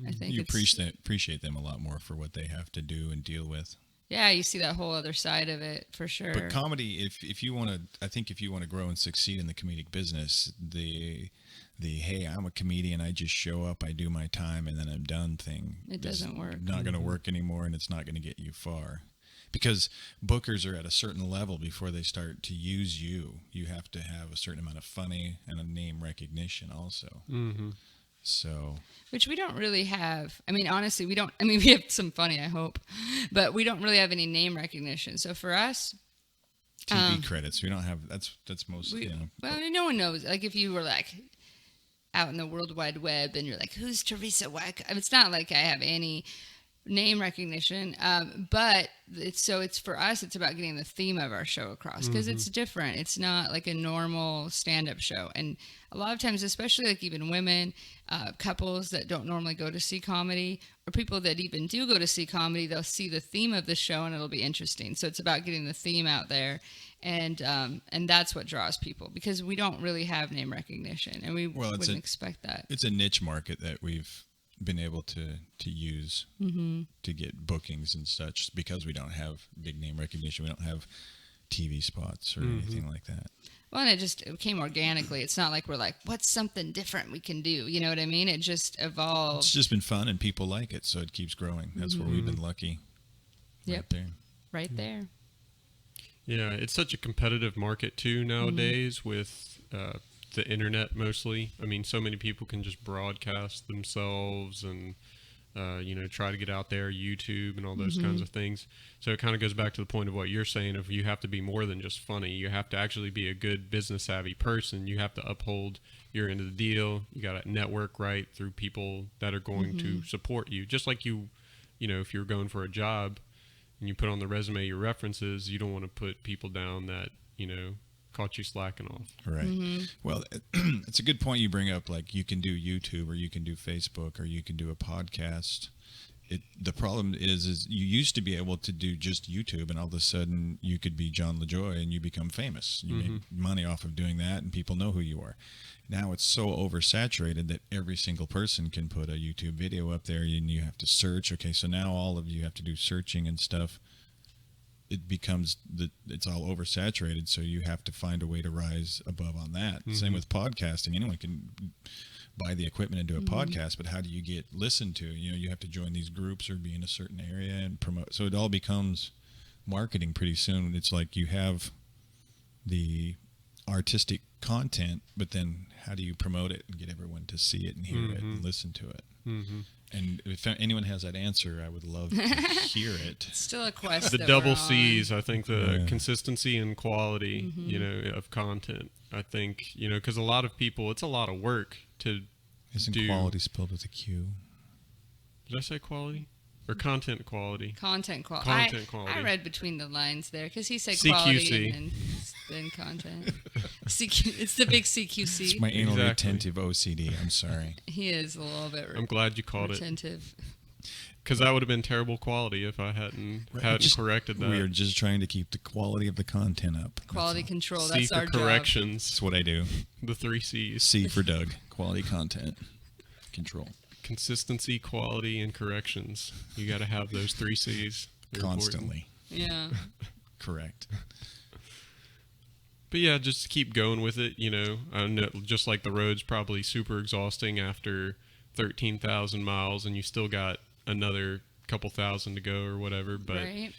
I think you appreciate them a lot more for what they have to do and deal with. Yeah, you see that whole other side of it for sure. But comedy, if you want to grow and succeed in the comedic business, the hey, I'm a comedian, I just show up, I do my time, and then I'm done thing. It doesn't work. Not going to work anymore, and it's not going to get you far. Because bookers are at a certain level before they start to use you. You have to have a certain amount of funny and a name recognition also. Mm-hmm. So, which we don't really have. I mean, honestly, we don't. I mean, we have some funny, I hope, but we don't really have any name recognition. So for us, TV credits, we don't have. That's most. Well, no one knows. Like if you were like out in the World Wide Web and you're like, who's Teresa Wyckoff? I mean, it's not like I have any name recognition, but it's for us, it's about getting the theme of our show across, because it's different. It's not like a normal stand-up show, and a lot of times, especially like even women, couples that don't normally go to see comedy, or people that even do go to see comedy, they'll see the theme of the show and it'll be interesting. So it's about getting the theme out there, and that's what draws people, because we don't really have name recognition, and we wouldn't expect that. It's a niche market that we've been able to use to get bookings and such, because we don't have big name recognition. We don't have TV spots or anything like that. Well, and it came organically. It's not like we're like, what's something different we can do? You know what I mean? It just evolved. It's just been fun, and people like it, so it keeps growing. That's where we've been lucky. Yep. Right there. Yeah, it's such a competitive market too nowadays with the internet mostly. I mean, so many people can just broadcast themselves and try to get out there, YouTube and all those kinds of things. So it kind of goes back to the point of what you're saying of you have to be more than just funny. You have to actually be a good business savvy person. You have to uphold your end of the deal. You got to network right through people that are going to support you. Just like if you're going for a job and you put on the resume your references, you don't want to put people down that, caught you slacking off. Right. Well, it's a good point you bring up. Like, you can do YouTube, or you can do Facebook, or you can do a podcast. The problem is you used to be able to do just YouTube, and all of a sudden you could be John LaJoy and you become famous. You make money off of doing that, and people know who you are. Now it's so oversaturated that every single person can put a YouTube video up there, and you have to search. Okay, so now all of you have to do searching and stuff. It becomes it's all oversaturated, so you have to find a way to rise above on that. Same with podcasting. Anyone can buy the equipment and do a podcast, but how do you get listened to? You have to join these groups or be in a certain area and promote. So it all becomes marketing pretty soon. It's like you have the artistic content, but then how do you promote it and get everyone to see it and hear it and listen to it? And if anyone has that answer, I would love to hear it. It's still a quest. The that double we're on. C's, I think the consistency and quality, of content. I think, because a lot of people, it's a lot of work to Isn't quality spelled with a Q? Did I say quality? Or content quality? Content quality. Quality. I read between the lines there because he said CQC. quality and then content. It's the big CQC. It's my anal retentive OCD. I'm sorry. He is a little bit I'm glad you called retentive. Because that would have been terrible quality if I hadn't corrected that. We are just trying to keep the quality of the content up. Quality control. C That's for our corrections. That's what I do. The 3 C's. C for Doug. Quality content control. Consistency, quality, and corrections. You got to have those 3 C's. They're Constantly. Important. Yeah. Correct. But yeah, just keep going with it. I know, just like the road's probably super exhausting after 13,000 miles, and you still got another couple thousand to go or whatever. But right.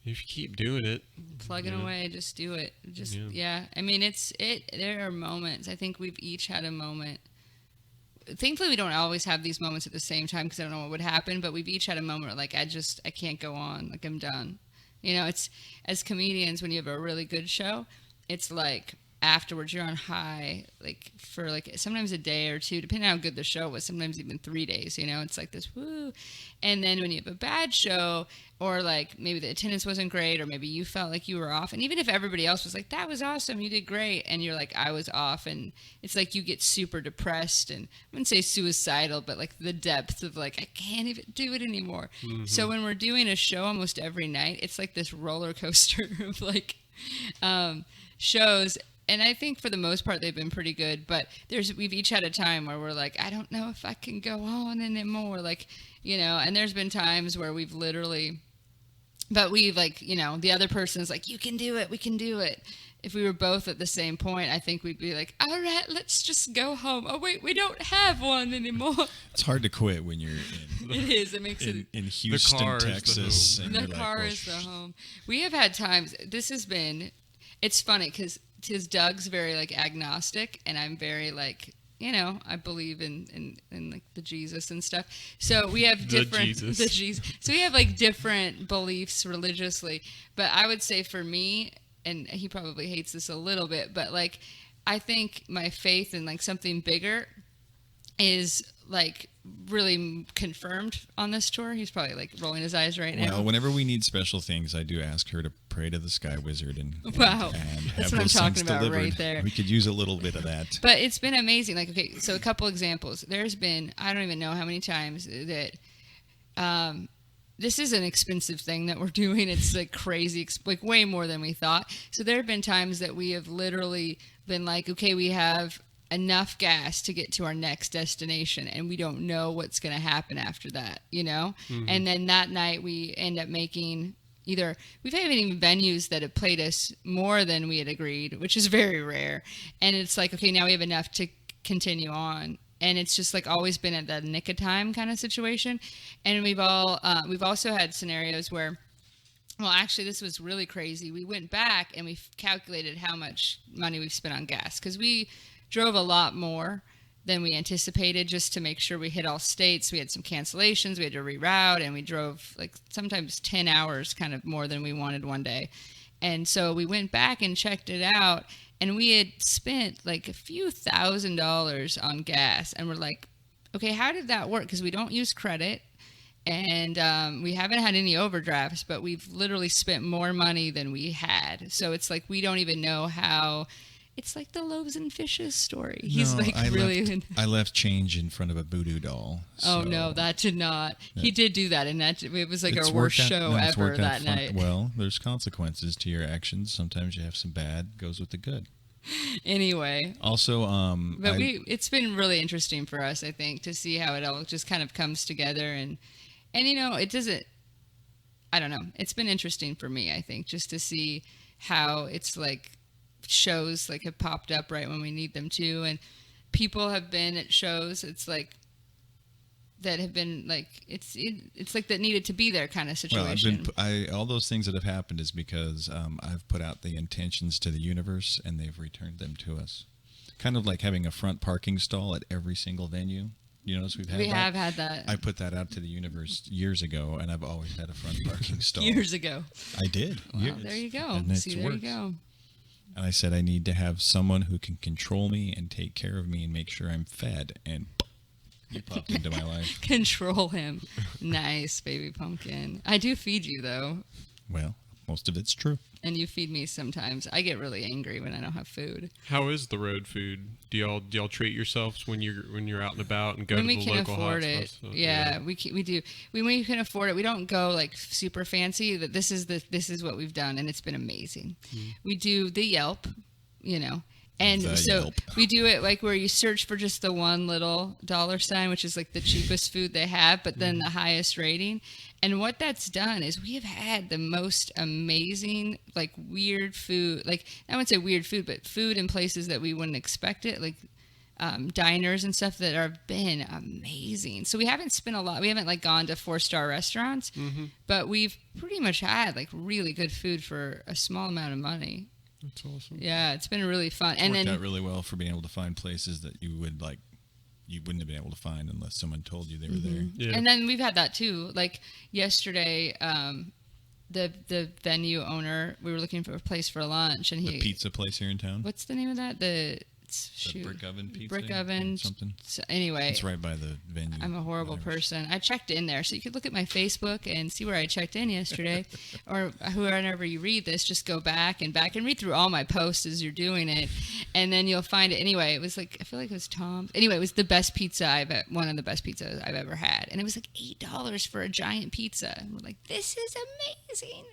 if you keep doing it, plugging away, just do it. I mean, there are moments. I think we've each had a moment. Thankfully, we don't always have these moments at the same time because I don't know what would happen, but we've each had a moment where, like, I can't go on. Like, I'm done. It's, as comedians, when you have a really good show, it's like afterwards you're on high, like, for, like, sometimes a day or two, depending on how good the show was, sometimes even 3 days, it's like this, woo. And then when you have a bad show, or, like, maybe the attendance wasn't great, or maybe you felt like you were off, and even if everybody else was like, that was awesome, you did great, and you're like, I was off, and it's like you get super depressed, and I wouldn't say suicidal, but, like, the depth of, like, I can't even do it anymore. So when we're doing a show almost every night, it's like this roller coaster of, like, shows. And I think for the most part they've been pretty good, but we've each had a time where we're like, I don't know if I can go on anymore, like, and there's been times where we've literally, but we've, like, the other person's like, you can do it, we can do it. If we were both at the same point, I think we'd be like, all right, let's just go home. Oh wait, we don't have one anymore. It's hard to quit when you're in. It is. It makes it in Houston, Texas. The car is the home. We have had times. It's funny because Doug's very, like, agnostic, and I'm very, like, I believe in like the Jesus and stuff. So we have different the Jesus. So we have, like, different beliefs religiously. But I would say for me, and he probably hates this a little bit, but, like, I think my faith in, like, something bigger is, like, really confirmed on this tour. He's probably, like, rolling his eyes right now. Well, whenever we need special things, I do ask her to pray to the Sky Wizard and wow, and that's have what I'm those talking things about delivered. right there. We could use a little bit of that. But it's been amazing. Like, okay, so a couple examples. There's been, I don't even know how many times that this is an expensive thing that we're doing. It's, like, crazy, like, way more than we thought. So there have been times that we have literally been like, okay, we have enough gas to get to our next destination, and we don't know what's going to happen after that, And then that night we end up making we've had even venues that have played us more than we had agreed, which is very rare. And it's like, okay, now we have enough to continue on. And it's just like always been at the nick of time kind of situation. And we've also had scenarios where, well, actually, this was really crazy. We went back and we calculated how much money we've spent on gas, because we drove a lot more than we anticipated just to make sure we hit all states. We had some cancellations. We had to reroute, and we drove like sometimes 10 hours kind of more than we wanted one day. And so we went back and checked it out, and we had spent like a few $1,000s on gas. And we're like, okay, how did that work? Because we don't use credit. And we haven't had any overdrafts, but we've literally spent more money than we had. So it's like we don't even know how. It's like the loaves and fishes story. He's I left change in front of a voodoo doll. So. Oh no, that did not. He did do that, and it was like our worst show ever that night. Well, there's consequences to your actions. Sometimes you have some bad, goes with the good. Anyway. Also, but it's been really interesting for us, I think, to see how it all just kind of comes together, and it doesn't. I don't know. It's been interesting for me, I think, just to see how it's like. Shows like have popped up right when we need them to, and people have been at shows it's like that have been like it's like that needed to be there kind of situation. Well, all those things that have happened is because I've put out the intentions to the universe and they've returned them to us, kind of like having a front parking stall at every single venue. You notice we have had that. I put that out to the universe years ago, and I've always had a front parking stall. Years ago. I did. Well, there you go. See, there you go. And I said, I need to have someone who can control me and take care of me and make sure I'm fed. And you popped into my life. Control him. Nice, baby pumpkin. I do feed you, though. Well, most of it's true. And you feed me sometimes. I get really angry when I don't have food. How is the road food? Do y'all treat yourselves when you're out and about and go to the local hotspots? So, yeah, we do. When we can afford it, we don't go like super fancy. That this is what we've done, and it's been amazing. We do the Yelp, And so we do it like where you search for just the one little $, which is like the cheapest food they have, but then the highest rating. And what that's done is we have had the most amazing, like weird food, like I wouldn't say weird food, but food in places that we wouldn't expect it, like diners and stuff that have been amazing. So we haven't spent a lot. We haven't like gone to 4-star restaurants, but we've pretty much had like really good food for a small amount of money. That's awesome. Yeah, it's been really fun. And worked out really well for being able to find places that you wouldn't have been able to find unless someone told you they were there. Yeah. And then we've had that too. Like yesterday, the venue owner, we were looking for a place for lunch, and the pizza place here in town. What's the name of that? The brick oven pizza. Brick oven something. So anyway, it's right by the venue. I'm a horrible person. I checked in there, so you could look at my Facebook and see where I checked in yesterday, or whenever you read this, just go back and read through all my posts as you're doing it, and then you'll find it. Anyway, it was like I feel like it was Tom's. Anyway, it was the best pizza one of the best pizzas I've ever had, and it was like $8 for a giant pizza. And we're like, this is amazing.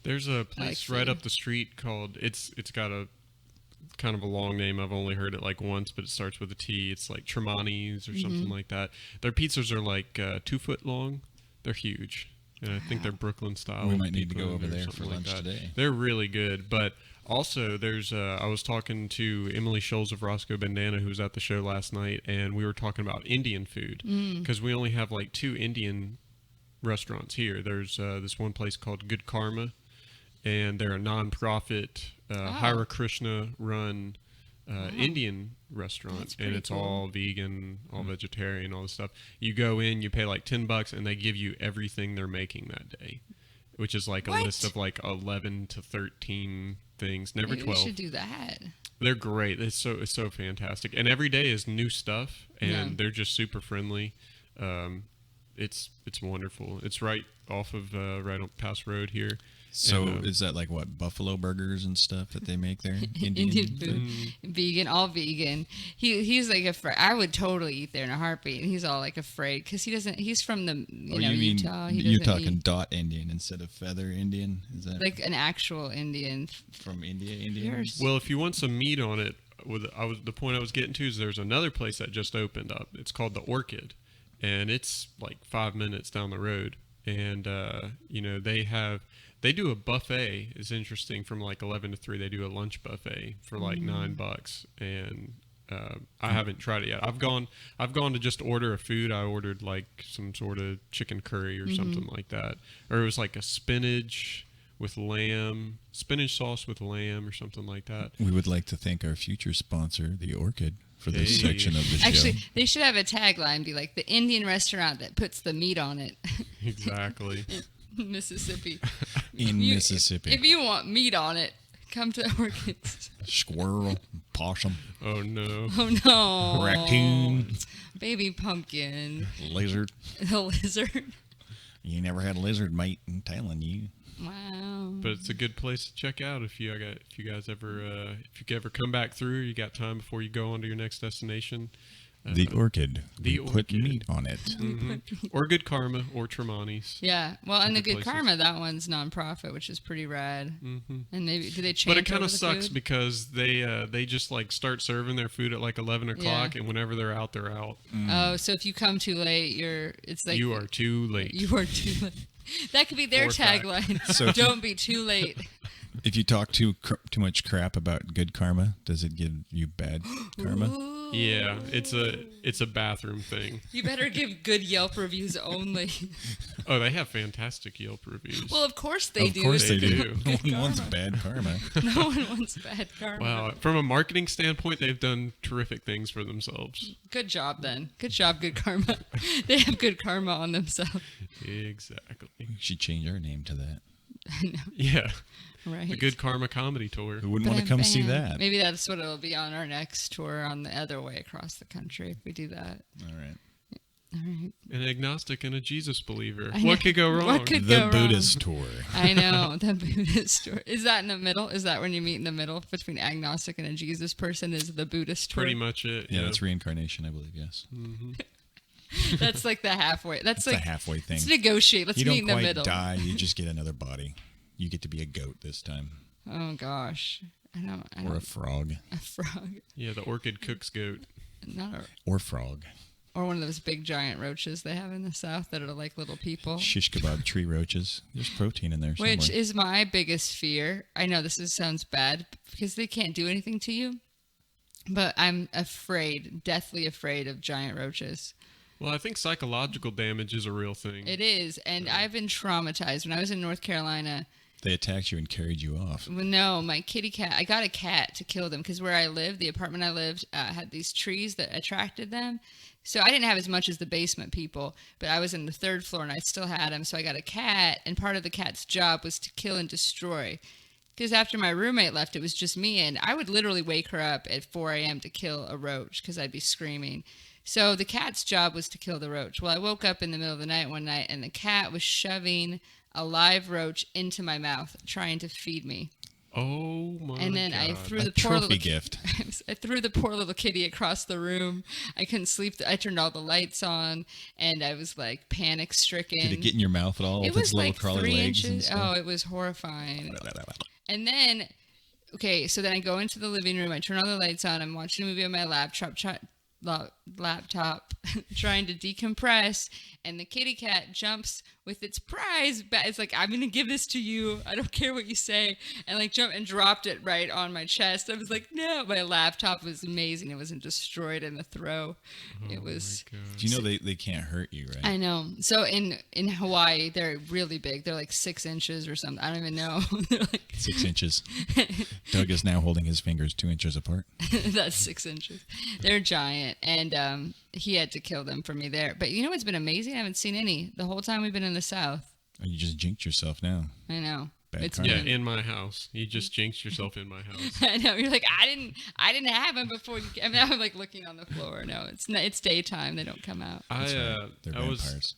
There's a place right up the street called it's got a kind of a long name. I've only heard it like once, but it starts with a T. It's like Tremonti's or something like that. Their pizzas are like 2 foot long. They're huge, and I think they're Brooklyn style. We might need to go over there for lunch today. They're really good, but also there's I was talking to Emily Scholes of Roscoe Bandana, who was at the show last night, and we were talking about Indian food because we only have like 2 Indian restaurants here. There's this one place called Good Karma, and they're a non-profit Hare Krishna run Indian restaurant, and it's all vegan, all vegetarian, all this stuff. You go in, you pay like $10, and they give you everything they're making that day, which is like a list of like 11 to 13 things, never 12. We should do that. They're great. It's so fantastic, and every day is new stuff, and they're just super friendly. It's wonderful. It's right off of right on Pass Road here. So is that like what, buffalo burgers and stuff that they make there? Indian food, vegan, all vegan. He's like afraid. I would totally eat there in a heartbeat. And he's all like afraid because he doesn't. He's from the Utah. You're talking dot Indian instead of feather Indian? Is that like an actual Indian from India? Indian. Well, if you want some meat on it, the point I was getting to is there's another place that just opened up. It's called the Orchid, and it's like 5 minutes down the road. And they do a buffet. It's interesting, from like 11 to 3. They do a lunch buffet for like $9, and I haven't tried it yet. I've gone to just order a food. I ordered like some sort of chicken curry or something like that, or it was like a spinach sauce with lamb or something like that. We would like to thank our future sponsor, the Orchid, for this section of the show. Actually, they should have a tagline, be like, the Indian restaurant that puts the meat on it. Exactly. In Mississippi. Mississippi. If you want meat on it, come to Orchids. Squirrel, possum. Oh no. Oh no. Raccoon. Baby pumpkin. Lizard. The lizard. You never had a lizard, mate. I'm telling you. Wow. But it's a good place to check out if you guys ever come back through. You got time before you go on to your next destination. The Orchid. The Put Orchid. meat on it. Mm-hmm. Or Good Karma or Tremonti's. Yeah. Well, and the Good places. Karma, that one's nonprofit, which is pretty rad. Mm-hmm. And maybe do they change? But it kind over of the sucks food? because they just like start serving their food at like 11 o'clock, Yeah. and whenever they're out, they're out. Oh, so if you come too late, it's like You are too late. You are too late. That could be their Or fact. tagline. So if Don't be too late. If you talk too much crap about Good Karma, does it give you bad karma? Ooh. Yeah, it's a bathroom thing. You better give good Yelp reviews only. Oh, they have fantastic Yelp reviews. Well, of course they do. Of course they do. do. No Good one wants karma. bad karma. No one wants bad karma. Wow, from a marketing standpoint, they've done terrific things for themselves. Good job, then. Good job, Good Karma. They have good karma on themselves. Exactly. We should change our name to that. I know, Yeah, right? the Good Karma comedy tour. Who wouldn't want to come see that? Maybe that's what it'll be on our next tour on the other way across the country if we do that. All right. All right. An agnostic and a Jesus believer. I know. What could go wrong? What could The go Buddhist tour. I know, the Buddhist tour. Is that in the middle? Is that when you meet in the middle between agnostic and a Jesus person? Is the Buddhist tour? Pretty much it. Yeah, that's reincarnation, I believe, yes. That's like the halfway. That's It's like a halfway thing. let's negotiate. Let's You meet don't in the quite middle. die, you just get another body. You get to be a goat this time. Oh gosh, I don't. Or a frog. a frog, Yeah, the orchid cook's goat. not a, Or frog. or one of those big giant roaches they have in the south that are like little people. Shish kebab tree roaches. There's protein in there somewhere. Which is my biggest fear. I know sounds bad because they can't do anything to you, but I'm afraid, deathly afraid of giant roaches. Well, I think psychological damage is a real thing. It is, and I've been traumatized. When I was in North Carolina, They attacked you and carried you off. well, no, my kitty cat, I got a cat to kill them because where I lived, the apartment I lived, had these trees that attracted them. So I didn't have as much as the basement people, but I was in the third floor and I still had them. So I got a cat, and part of the cat's job was to kill and destroy. Because after my roommate left, it was just me, and I would literally wake her up at 4 a.m. to kill a roach because I'd be screaming. So the cat's job was to kill the roach. Well, I woke up in the middle of the night one night, and the cat was shoving a live roach into my mouth, trying to feed me. Oh my And then God. I threw A the poor trophy little gift. I threw the poor little kitty across the room. I couldn't sleep. I turned all the lights on, and I was like panic stricken. Did it get in your mouth at all It with was its little like crawly 3 legs and inches. stuff? Oh, it was horrifying. And then, okay, so then I go into the living room. I turn all the lights on. I'm watching a movie on my laptop, trying to decompress, and the kitty cat jumps with its prize. But it's like, I'm gonna give this to you. I don't care what you say. And like jumped and dropped it right on my chest. I was like, no. My laptop was amazing. It wasn't destroyed in the throw. It was. Do you know they can't hurt you, right? I know. So in Hawaii, they're really big. They're like 6 inches or something. I don't even know. They're like 6 inches. Doug is now holding his fingers 2 inches apart. that's 6 inches. They're giant, and he had to kill them for me there. But you know what's been amazing? I haven't seen any the whole time we've been in the South. Oh, you just jinxed yourself now. I know. Bad It's karma. Yeah, been- in my house. You just jinxed yourself in my house. I know. You're like, I didn't have them before. I mean, I'm like looking on the floor. No, it's daytime. They don't come out. That's right. They're I was vampires.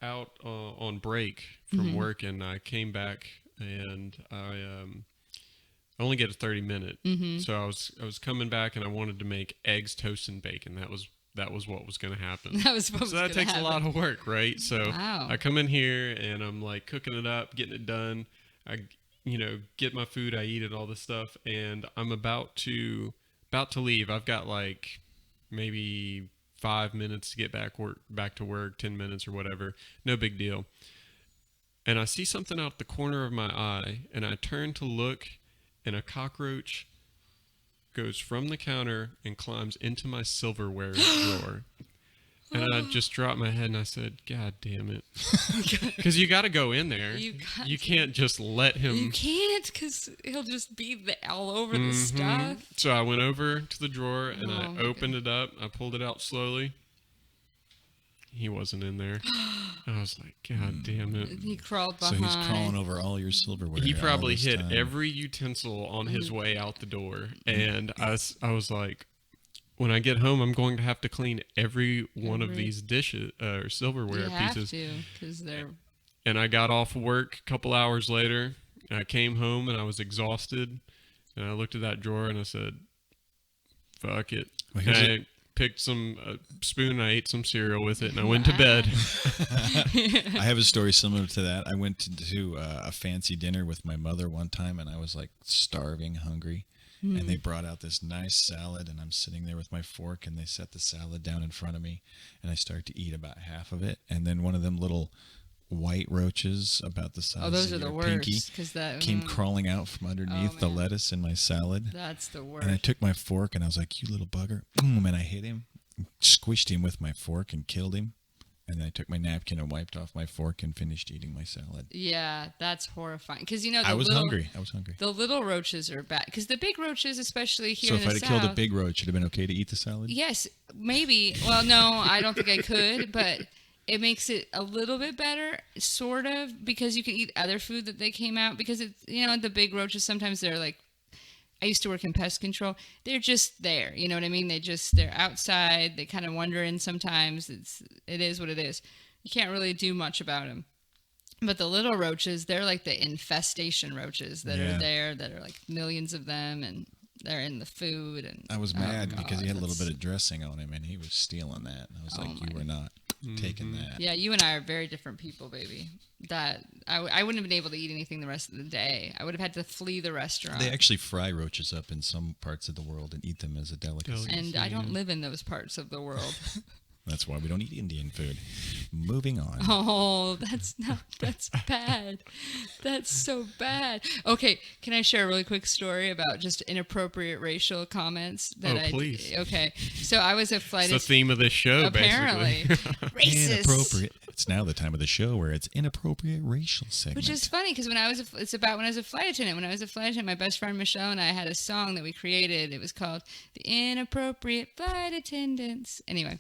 out on break from work, and I came back, and I only get a 30-minute. So I was coming back, and I wanted to make eggs, toast, and bacon. That was what was going to happen. That was what was So that gonna takes happen. a lot of work, right? So Wow. I come in here and I'm like cooking it up, getting it done. I get my food, I eat it, all this stuff, and I'm about to about to leave. I've got like maybe 5 minutes to get back to work, 10 minutes or whatever. No big deal. And I see something out the corner of my eye, and I turn to look, and a cockroach goes from the counter and climbs into my silverware drawer. And I just dropped my head and I said, God damn it. Because you got to go in there. You can't just let him. You can't, because he'll just be all over the stuff. So I went over to the drawer and I opened it up. I pulled it out slowly. He wasn't in there. I was like, God damn it. He crawled behind. So he's crawling over all your silverware. He probably hit time. every utensil on his way out the door. And I was like, when I get home, I'm going to have to clean every one of these dishes or silverware pieces. You have to, because they're... And I got off work a couple hours later. And I came home and I was exhausted. And I looked at that drawer and I said, fuck it. Well, and I picked some spoon and I ate some cereal with it and I went to bed. I have a story similar to that. I went to a fancy dinner with my mother one time and I was like starving, hungry. And they brought out this nice salad, and I'm sitting there with my fork, and they set the salad down in front of me, and I start to eat about half of it, and then one of them little white roaches about the size those of are your the pinky worst, 'cause that came crawling out from underneath the lettuce in my salad. That's the worst. And I took my fork, and I was like, you little bugger. Boom, and I hit him, squished him with my fork, and killed him. And then I took my napkin and wiped off my fork and finished eating my salad. Yeah, that's horrifying. Because, you know, I was hungry. The little roaches are bad. Because the big roaches, especially here in the South. So if I'd have killed a big roach, it'd have been okay to eat the salad? Yes, maybe. Well, no, I don't think I could. But it makes it a little bit better, sort of. Because you can eat other food that they came out. Because, it's, you know, the big roaches, sometimes they're like, I used to work in pest control. They're just there. You know what I mean? They're outside. They kind of wander in sometimes. It is what it is. You can't really do much about them. But the little roaches, they're like the infestation roaches that are there, that are like millions of them, and they're in the food. And I was mad because he had a little bit of dressing on him, and he was stealing that. And I was like, you were not taking that. Yeah, you and I are very different people, baby. That I wouldn't have been able to eat anything the rest of the day. I would have had to flee the restaurant. They actually fry roaches up in some parts of the world and eat them as a delicacy. And I don't live in those parts of the world. That's why we don't eat Indian food. Moving on. Oh, that's bad. That's so bad. Okay, can I share a really quick story about just inappropriate racial comments that please. Okay, so I was a flight. It's the theme of this show, apparently. basically. Racist. Inappropriate. It's now the time of the show where it's inappropriate racial segment. Which is funny because when I was a flight attendant. When I was a flight attendant, my best friend Michelle and I had a song that we created. It was called "The Inappropriate Flight Attendants." Anyway,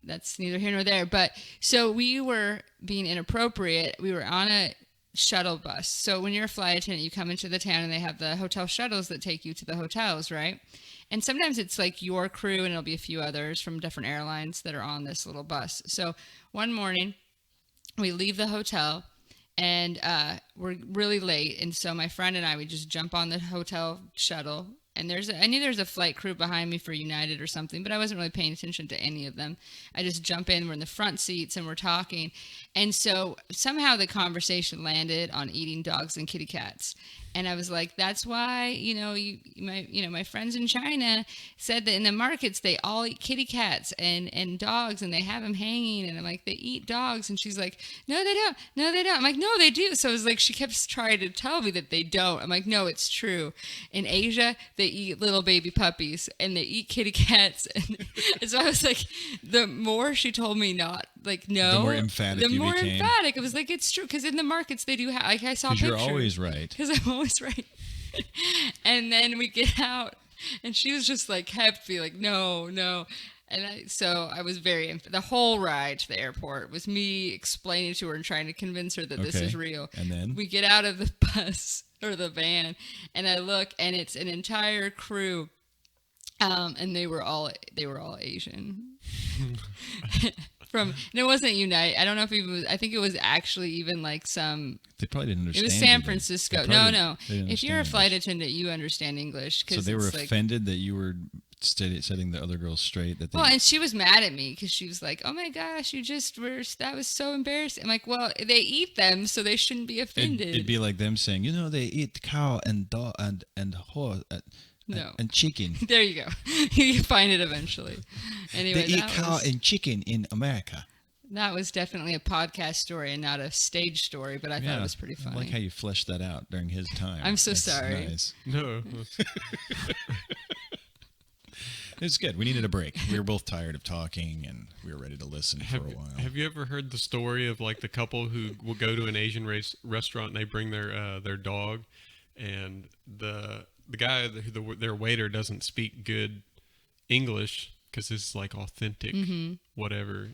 that's neither here nor there. But so we were being inappropriate. We were on a shuttle bus. So when you're a flight attendant, you come into the town and they have the hotel shuttles that take you to the hotels, right? And sometimes it's like your crew and it'll be a few others from different airlines that are on this little bus. So one morning we leave the hotel and we're really late. And so my friend and I, we just jump on the hotel shuttle. And I knew there was a flight crew behind me for United or something, but I wasn't really paying attention to any of them. I just jump in, we're in the front seats and we're talking. And so somehow the conversation landed on eating dogs and kitty cats. And I was like, that's why, my friends in China said that in the markets, they all eat kitty cats and dogs and they have them hanging. And I'm like, they eat dogs. And she's like, no, they don't. No, they don't. I'm like, no, they do. So it was like, she kept trying to tell me that they don't. I'm like, no, it's true. In Asia, they eat little baby puppies and they eat kitty cats. And so I was like, the more she told me not, like, no. The more emphatic you became. It was like, it's true. Because in the markets, they do have, like, I saw pictures. Because you're always right. Because I'm always right. And then we get out and she was just like, kept being like, no. And so I was the whole ride to the airport was me explaining to her and trying to convince her that this is real. And then we get out of the bus or the van and I look and it's an entire crew. And they were all Asian. And it wasn't Unite. I don't know if it was. I think it was actually even like some. They probably didn't understand. It was San Francisco. No. If you're a flight English. attendant, you understand English. So they were offended that you were setting the other girls straight. And she was mad at me because she was like, "Oh my gosh, that was so embarrassing." I'm like, "Well, they eat them, so they shouldn't be offended." It'd be like them saying, they eat cow and dog and horse. No. And chicken. There you go. You find it eventually. Anyway, They eat cow and chicken in America. that was definitely a podcast story and not a stage story, but I thought it was pretty funny. I like how you fleshed that out during his time. I'm so That's sorry. Nice. No. It's good. We needed a break. We were both tired of talking, and we were ready to listen for a while. Have you ever heard the story of like the couple who will go to an Asian restaurant and they bring their dog, and the guy, their waiter, doesn't speak good English because it's like authentic whatever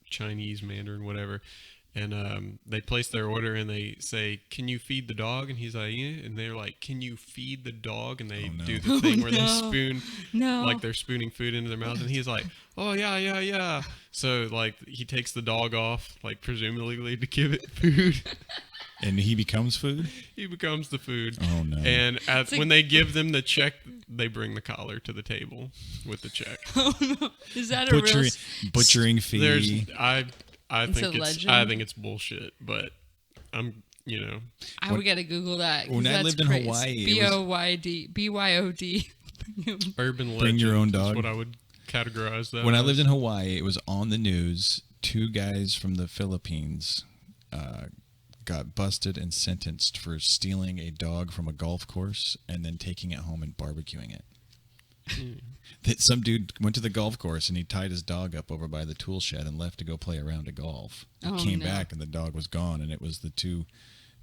Chinese Mandarin whatever, and they place their order and they say, "Can you feed the dog?" And he's like, "Yeah," and they're like, "Can you feed the dog?" And they do the thing where they spoon, like they're spooning food into their mouth, and he's like, "Oh yeah." So like he takes the dog off, like presumably to give it food. And he becomes food? He becomes the food. Oh, no. And when they give them the check, they bring the collar to the table with the check. Oh no! Is that a real? Butchering fee? I It's think a it's legend? bullshit, but we got to Google that. 'cause When I that's lived in crazy. Hawaii, BYOD. urban legend. Bring your own dog. Is what I would categorize that. When I as. lived in Hawaii, it was on the news. 2 guys from the Philippines got busted and sentenced for stealing a dog from a golf course and then taking it home and barbecuing it. That some dude went to the golf course and he tied his dog up over by the tool shed and left to go play a round of golf. He came back and the dog was gone, and it was the two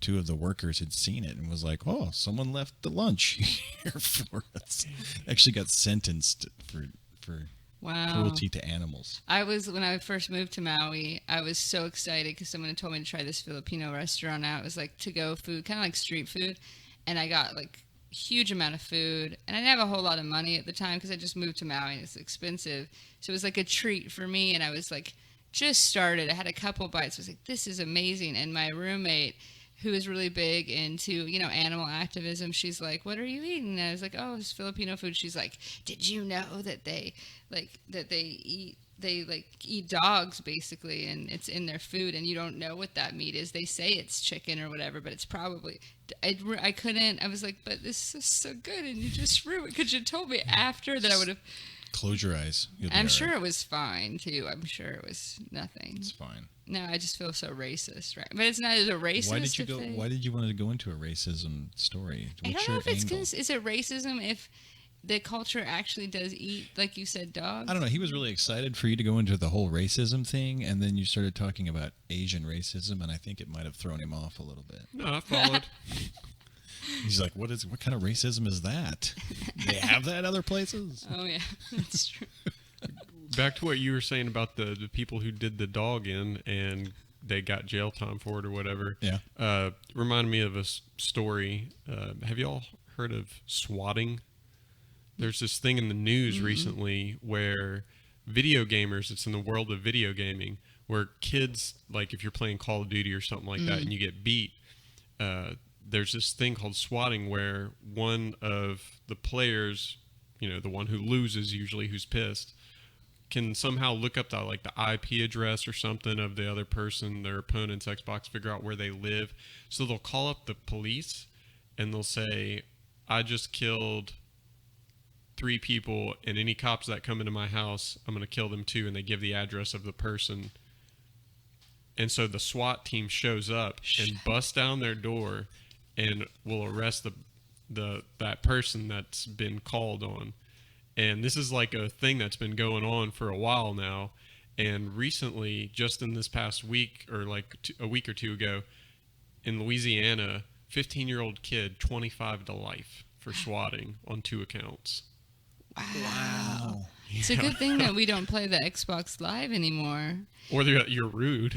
of the workers had seen it and was like, "Oh, someone left the lunch here for us." Actually got sentenced for Wow. cruelty to animals. When I first moved to Maui, I was so excited because someone had told me to try this Filipino restaurant out. It was like to-go food, kind of like street food. And I got like a huge amount of food. And I didn't have a whole lot of money at the time because I just moved to Maui and it's expensive. So it was like a treat for me. And I was like, just started. I had a couple bites. I was like, this is amazing. And my roommate, who is really big into, animal activism, she's like, "What are you eating?" And I was like, "Oh, it's Filipino food." She's like, "Did you know that they eat dogs basically, and it's in their food, and you don't know what that meat is. They say it's chicken or whatever, but it's probably." I couldn't. I was like, "But this is so good, and you just ruined it." Because you told me after that I would have. Close your eyes. I'm sure it was fine too. I'm sure it was nothing. It's fine. No, I just feel so racist, right? But it's not as a racist. Why did you want to go into a racism story? I don't know if it's is it racism if the culture actually does eat, like you said, dogs? I don't know. He was really excited for you to go into the whole racism thing, and then you started talking about Asian racism, and I think it might have thrown him off a little bit. No, I followed. He's like, what kind of racism is that? They have that other places? Oh yeah, that's true. Back to what you were saying about the people who did the dog in and they got jail time for it or whatever. Yeah. Reminded me of a story. Have you all heard of swatting? There's this thing in the news recently where video gamers, it's in the world of video gaming, where kids, like if you're playing Call of Duty or something like that and you get beat, there's this thing called swatting where one of the players, the one who loses usually, who's pissed, can somehow look up the IP address or something of the other person, their opponent's Xbox, figure out where they live. So they'll call up the police and they'll say, "I just killed 3 people, and any cops that come into my house, I'm going to kill them too." And they give the address of the person. And so the SWAT team shows up and busts down their door and will arrest that person that's been called on. And this is like a thing that's been going on for a while now. And recently, just in this past week, or like a week or two ago, in Louisiana, 15-year-old kid, 25 to life for swatting on 2 accounts. Wow. It's a good thing that we don't play the Xbox Live anymore. Or you're rude.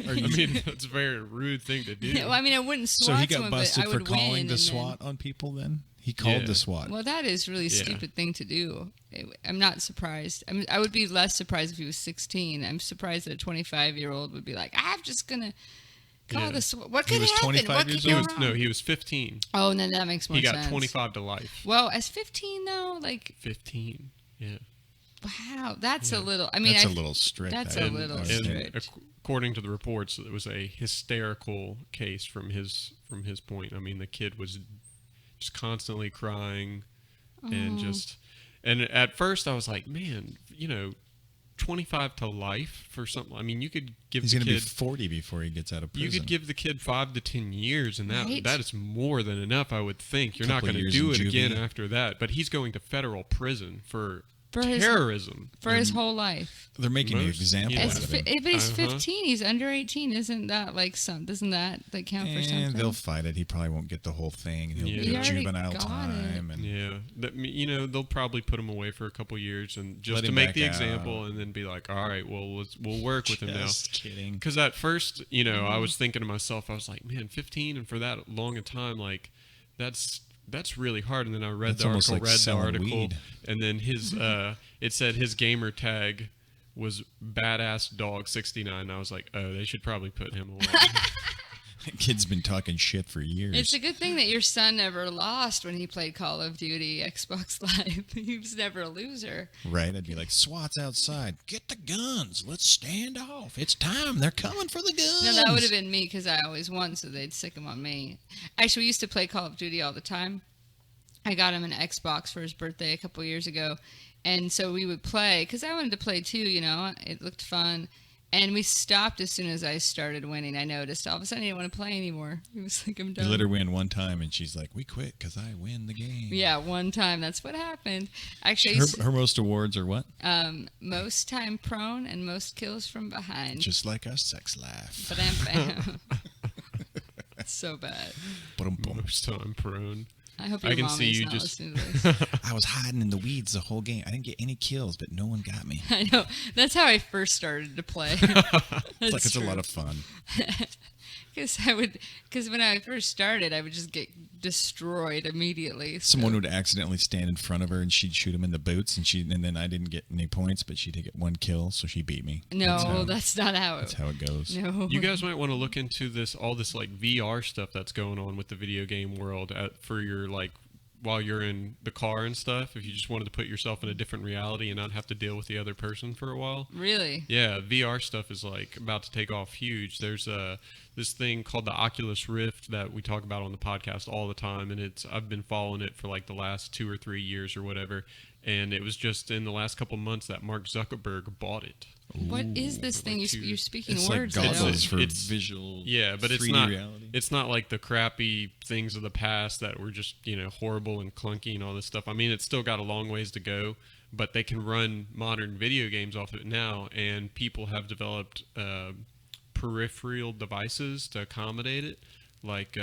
I mean, that's a very rude thing to do. Well, I mean, I wouldn't swat So he got someone, but busted I for would calling win, the and SWAT on people then? He called the SWAT. Well, that is really a stupid thing to do. I'm not surprised. I would be less surprised if he was 16. I'm surprised that a 25-year-old would be like, "I'm just going to call the SWAT." What could happen? 25 What years could go old? wrong? No, he was 15. Oh, then that makes more He sense. got 25 to life. Well, as 15 though, 15, yeah. Wow, that's a little. I mean, that's a little strict. That's I a wouldn't- little I would strict. think. According to the reports, it was a hysterical case from his point. I mean, the kid was just constantly crying, And at first I was like, man, 25 to life for something. I mean, you could give He's the going to be kid 40 before he gets out of prison. You could give the kid 5 to 10 years, and Right. that is more than enough, I would think. You're not Couple going to years do in it again juvie. after that. But he's going to federal prison for his- terrorism. for his whole life. They're making an Most- example yeah. out of him. But he's Uh-huh. 15. He's under 18. Isn't that doesn't that count for And something? they'll fight it. He probably won't get the whole thing. And he'll Yeah. get He a already juvenile got time. And Yeah, they'll probably put him away for a couple years, and just Let to him make back the out. example, and then be like, all right, well, we'll work with him now. Just kidding. Because at first, I was thinking to myself, I was like, man, 15, and for that long a time, like, that's really hard. And then I read That's the almost article, like selling weed. and then his it said his gamer tag was badass dog 69. I was like, oh, they should probably put him away. That kid's been talking shit for years. It's a good thing that your son never lost when he played Call of Duty Xbox Live. He was never a loser. Right? I'd be like, SWAT's outside. Get the guns. Let's stand off. It's time. They're coming for the guns. No, that would have been me because I always won, so they'd stick him on me. Actually, we used to play Call of Duty all the time. I got him an Xbox for his birthday a couple years ago, and so we would play because I wanted to play too. It looked fun. And we stopped as soon as I started winning. I noticed all of a sudden he didn't want to play anymore. He was like, I'm done. You let her win one time, and she's like, we quit because I win the game. Yeah, one time. That's what happened. Actually, Her most awards are what? most time prone and most kills from behind. Just like our sex life. Bam. So bad. Ba-dum-bum. Most time prone. I hope I your can mommy's see you not just- listening to this. I was hiding in the weeds the whole game. I didn't get any kills, but no one got me. I know. That's how I first started to play. It's like it's a lot of fun. Because when I first started, I would just get destroyed immediately. so- Someone would accidentally stand in front of her, and she'd shoot him in the boots, and then I didn't get any points, but she did get one kill, so she beat me. No, that's not how That's it. how it goes. No. You guys might want to look into all this like VR stuff that's going on with the video game world for your while you're in the car and stuff. If you just wanted to put yourself in a different reality and not have to deal with the other person for a while. Really? Yeah, VR stuff is about to take off huge. There's this thing called the Oculus Rift that we talk about on the podcast all the time, and I've been following it for the last 2 or 3 years or whatever. And it was just in the last couple months that Mark Zuckerberg bought it. What is this thing? like You're speaking It's words. like I don't- goggles for It's- visual. Yeah, but 3D it's not. reality. It's not like the crappy things of the past that were just horrible and clunky and all this stuff. I mean, it's still got a long ways to go, but they can run modern video games off of it now, and people have developed peripheral devices to accommodate it. Like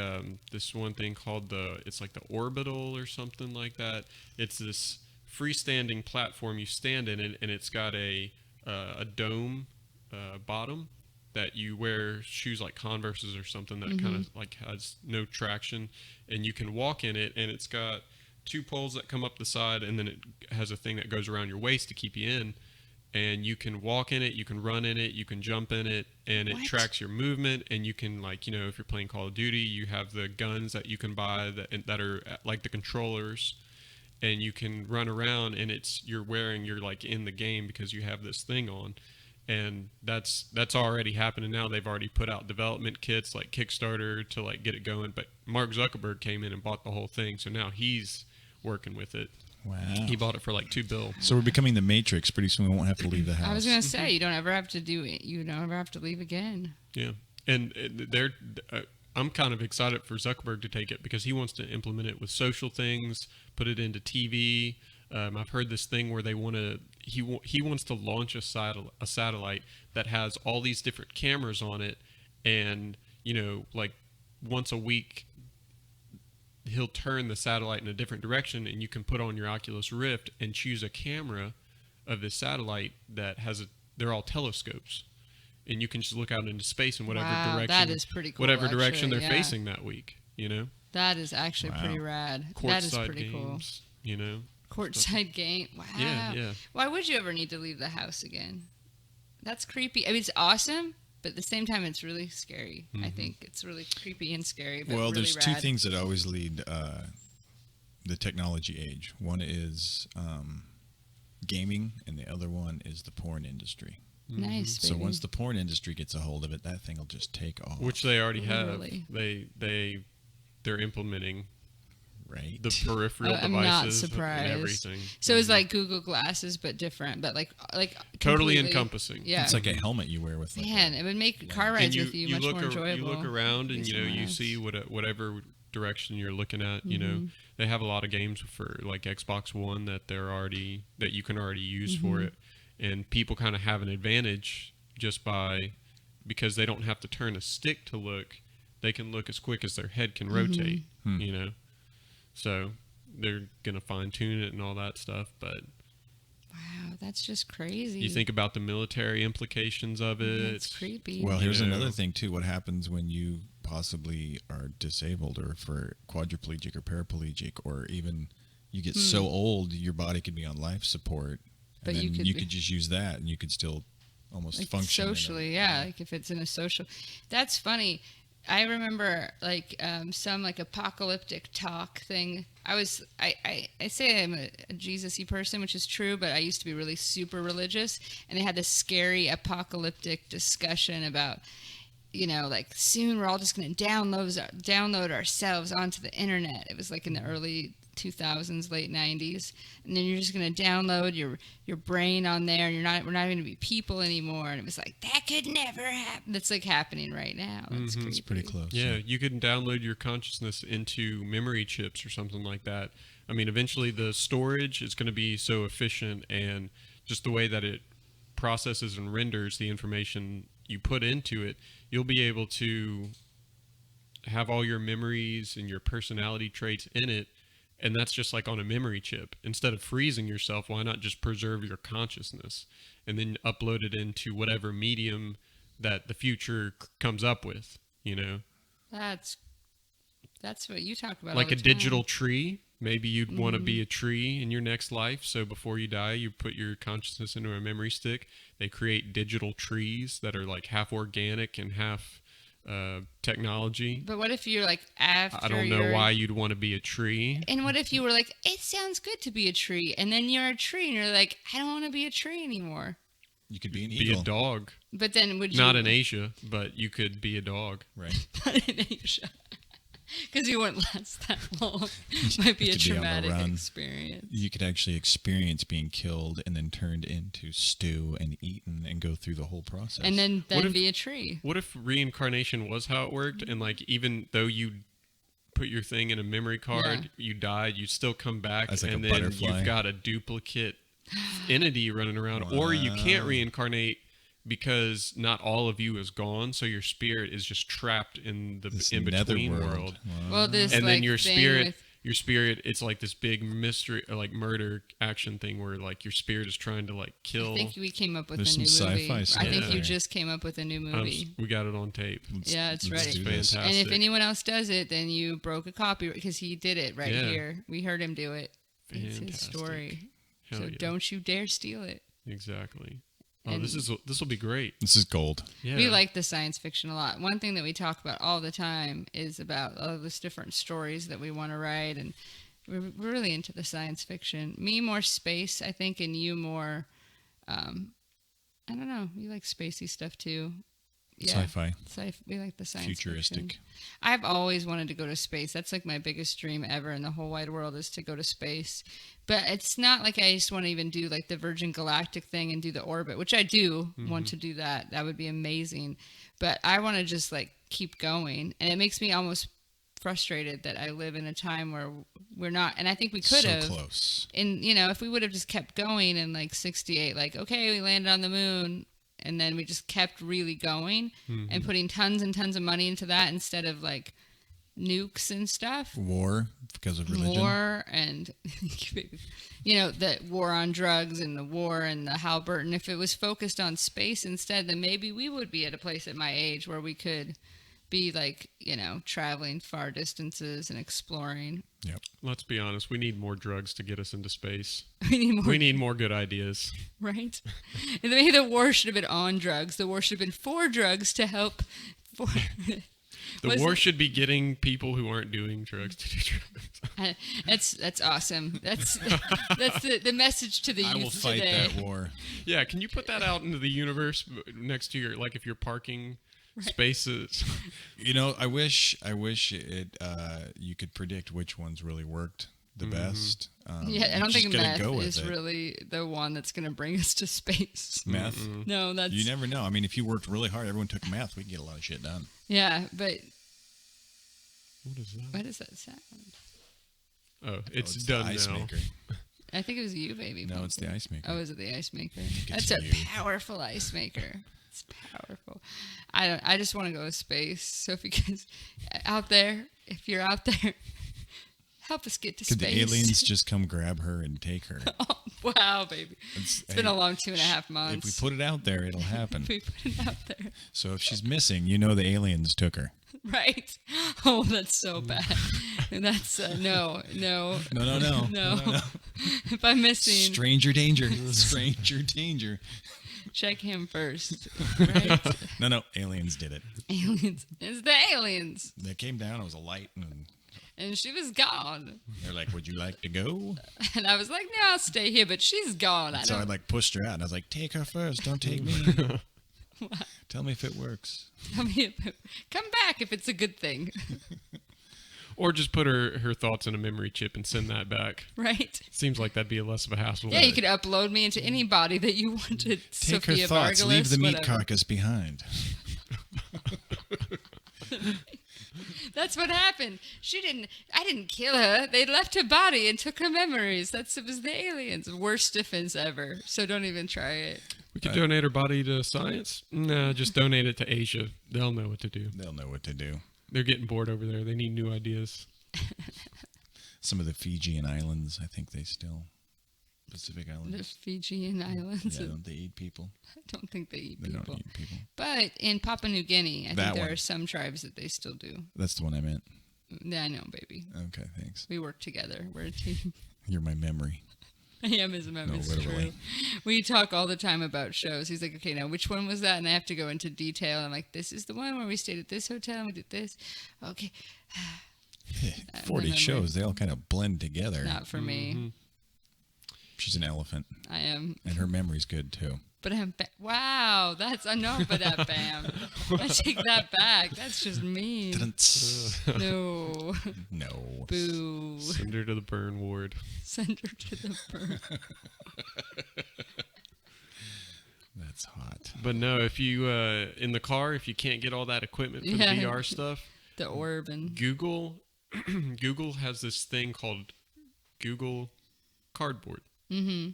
this one thing called it's like the Orbital or something like that. It's this freestanding platform you stand in, and it's got a dome bottom that you wear shoes like Converses or something that kind of has no traction, and you can walk in it, and it's got 2 poles that come up the side, and then it has a thing that goes around your waist to keep you in, and you can walk in it, you can run in it, you can jump in it, and it What? tracks your movement, and you can if you're playing Call of Duty, you have the guns that you can buy that are like the controllers, and you can run around, and you're in the game because you have this thing on. And that's already happening now. They've already put out development kits like Kickstarter to get it going, but Mark Zuckerberg came in and bought the whole thing, so now he's working with it. Wow. He bought it for $2 billion. So we're becoming the Matrix. Pretty soon we won't have to leave the house. I was gonna say you don't ever have to do it. You don't ever have to leave again. Yeah, and I'm kind of excited for Zuckerberg to take it because he wants to implement it with social things, put it into TV. I've heard this thing where he wants to launch a satellite that has all these different cameras on it, and once a week he'll turn the satellite in a different direction, and you can put on your Oculus Rift and choose a camera of this satellite that they're all telescopes, and you can just look out into space in whatever Wow, direction. that is pretty cool, Whatever direction actually, they're yeah. facing that week, That is actually Wow. pretty rad. courtside That is pretty games, Courtside game. Wow. Yeah. Why would you ever need to leave the house again? That's creepy. I mean, it's awesome, but at the same time, it's really scary. I think it's really creepy and scary. But Well, really there's rad. 2 things that always lead the technology age. One is gaming, and the other one is the porn industry. Nice. So baby. once the porn industry gets a hold of it, that thing will just take off. Which they already have. Literally. They're implementing Right. the peripheral I'm not devices surprised. and everything. So it's like Google Glasses, but different, but like Totally completely- encompassing. Yeah, It's like a helmet you wear with like man, it would make car And rides with you much look more enjoyable. You look around and Be you somewhere see else. whatever direction you're looking at. You know, they have a lot of games for like Xbox One that you can already use for it, and people kind of have an advantage just because they don't have to turn a stick to look. They can look as quick as their head can rotate. You know, so they're gonna fine tune it and all that stuff, but. Wow, that's just crazy. You think about the military implications of it. It's creepy. Well, here's You know. another thing too. What happens when you possibly are disabled or for quadriplegic or paraplegic, or even you get so old your body could be on life support, But and you then could could just use that and you could still almost like function socially, yeah, like if it's in a social. That's funny. I remember like some like apocalyptic talk thing. I say I'm a Jesus-y person, which is true, but I used to be really super religious, and they had this scary apocalyptic discussion about, you know, like soon we're all just going to download ourselves onto the internet. It was like in the early 2000s, late 90s, and then you're just going to download your brain on there, and we're not going to be people anymore. And it was like, that could never happen. That's like happening right now. That's It's pretty close. Yeah, you can download your consciousness into memory chips or something like that. I mean, eventually the storage is going to be so efficient, and just the way that it processes and renders the information you put into it, you'll be able to have all your memories and your personality traits in it. And that's just like on a memory chip. Instead of freezing yourself, why not just preserve your consciousness and then upload it into whatever medium that the future comes up with, you know? That's what you talk about. Like all a the digital time. tree. Maybe you'd want to be a tree in your next life. So before you die, you put your consciousness into a memory stick. They create digital trees that are like half organic and half technology. But what if you're like after I don't know why you'd want to be a tree. And what if you were like, it sounds good to be a tree, and then you're a tree, and you're like, I don't want to be a tree anymore. You could be an Be eagle. a dog. But then would you Not in Asia, but you could be a dog. Right. Not in Asia. Because you wouldn't last that long. Might be a have to be on the traumatic run. experience. You could actually experience being killed and then turned into stew and eaten and go through the whole process. And then What if- be a tree. What if reincarnation was how it worked, and like even though you put your thing in a memory card, you died, you still come back, As like and a then butterfly. you've got a duplicate entity running around, or you can't reincarnate because not all of you is gone, so your spirit is just trapped in the This in-between netherworld. world. Wow. Well, this And like, then your thing spirit with- your spirit, it's like this big mystery, like murder action thing where like your spirit is trying to like kill. I think we came up with There's a new some movie. sci-fi I stuff think you there. just came up with a new movie. We got it on tape. Yeah, it's let's ready. do this. Fantastic. And if anyone else does it, then you broke a copy because he did it right Yeah. here. We heard him do it. It's his Fantastic. story. Hell So yeah. don't you dare steal it. Exactly. Oh, And- this will be great. This is gold. Yeah. We like the science fiction a lot. One thing that we talk about all the time is about all those different stories that we want to write, and we're really into the science fiction. Me more space, I think, and you more, I don't know. You like spacey stuff too. Sci-fi. We like the science Futuristic. fiction. I've always wanted to go to space. That's like my biggest dream ever in the whole wide world is to go to space. But it's not like I just want to even do like the Virgin Galactic thing and do the orbit, which I do want to do that. That would be amazing. But I want to just like keep going. And it makes me almost frustrated that I live in a time where we're not. And I think we could So have. close. And, you know, if we would have just kept going in like 68, like, okay, we landed on the moon. And then we just kept really going and putting tons and tons of money into that instead of like nukes and stuff. War because of religion. War and, you know, the war on drugs and the war and the Halliburton. If it was focused on space instead, then maybe we would be at a place at my age where we could be like, you know, traveling far distances and exploring. Yep. Let's be honest. We need more drugs to get us into space. We need more, We need more good ideas. right? And maybe the war should have been on drugs. The war should have been for drugs to help. For, The Was war it- should be getting people who aren't doing drugs to do drugs. That's awesome. That's the message to the I youth will fight today. that war. Yeah, can you put that out into the universe next to your, like if you're parking Space is. I wish it you could predict which ones really worked the best. Yeah, I don't think meth is it. really the one that's going to bring us to space. Meth? No, that's... You never know. I mean, if you worked really hard, everyone took meth, we could get a lot of shit done. Yeah, but... What is that? What is that sound? Oh, it's the done ice now. maker. I think it was you, baby. No, it's the ice maker. Oh, is it the ice maker? it's That's a you. powerful ice maker. It's powerful. I just want to go to space. So if you guys out there, if you're out there, help us get to Could space. the aliens just come grab her and take her? Oh, wow, baby. It's been a long 2.5 months. If we put it out there, it'll happen. If we put it out there. So if she's missing, the aliens took her. Right. Oh, that's so bad. That's no. No. If I'm missing, Stranger danger. Stranger danger. check him first. Right? No. Aliens did it. Aliens. It's the aliens. They came down. It was a light. And she was gone. They're like, would you like to go? And I was like, no, I'll stay here. But she's gone. So I pushed her out. And I was like, take her first. Don't take me. Tell me if it works. Come back if it's a good thing. Or just put her thoughts in a memory chip and send that back. Right. Seems like that'd be less of a hassle. Yeah, you could upload me into any body that you wanted. Take Sophia her thoughts. Vargalis, Leave the meat whatever. carcass behind. That's what happened. I didn't kill her. They left her body and took her memories. It was the aliens. Worst defense ever. So don't even try it. We could donate her body to science. No, just donate it to Asia. They'll know what to do. They'll know what to do. They're getting bored over there. They need new ideas. Some of the Fijian islands, I think they still... Pacific The Islands. Fijian Islands. Yeah, don't they eat people? I don't think they eat They people. don't eat people. But in Papua New Guinea, I That think there one. are some tribes that they still do. That's the one I meant. Yeah, I know, baby. Okay, thanks. We work together. We're a team. You're my memory. I am his memory. It's literally. true. We talk all the time about shows. He's like, okay, now which one was that? And I have to go into detail. I'm like, this is the one where we stayed at this hotel and we did this. Okay. 40 shows, they all kind of blend together. Not for me. She's an elephant, I am. and her memory's good too. But wow, that's enough of that, Bam. I take that back. That's just mean. No. No. Boo. Send her to the burn ward. Send her to the burn. That's hot. But no, if you in the car, if you can't get all that equipment for Yeah. the VR stuff, The orb and Google has this thing called Google Cardboard. Mm-hmm.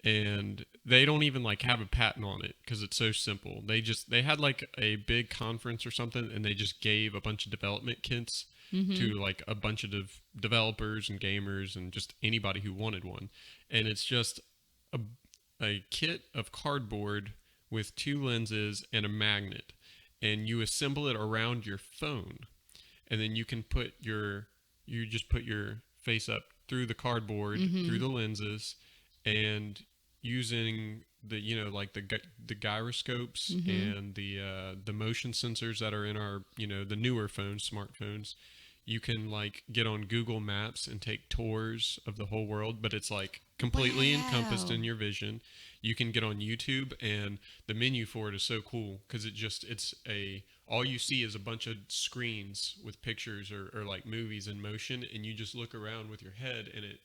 And they don't even have a patent on it because it's so simple. They had a big conference or something, and they just gave a bunch of development kits to a bunch of developers and gamers and just anybody who wanted one. And it's just a kit of cardboard with 2 lenses and a magnet, and you assemble it around your phone, and then you can put your face up through the cardboard, through the lenses, and using the the gyroscopes and the motion sensors that are in our the newer phones, smartphones, you can get on Google Maps and take tours of the whole world, but it's completely encompassed in your vision. You can get on YouTube, and the menu for it is so cool because all you see is a bunch of screens with pictures or movies in motion, and you just look around with your head, and it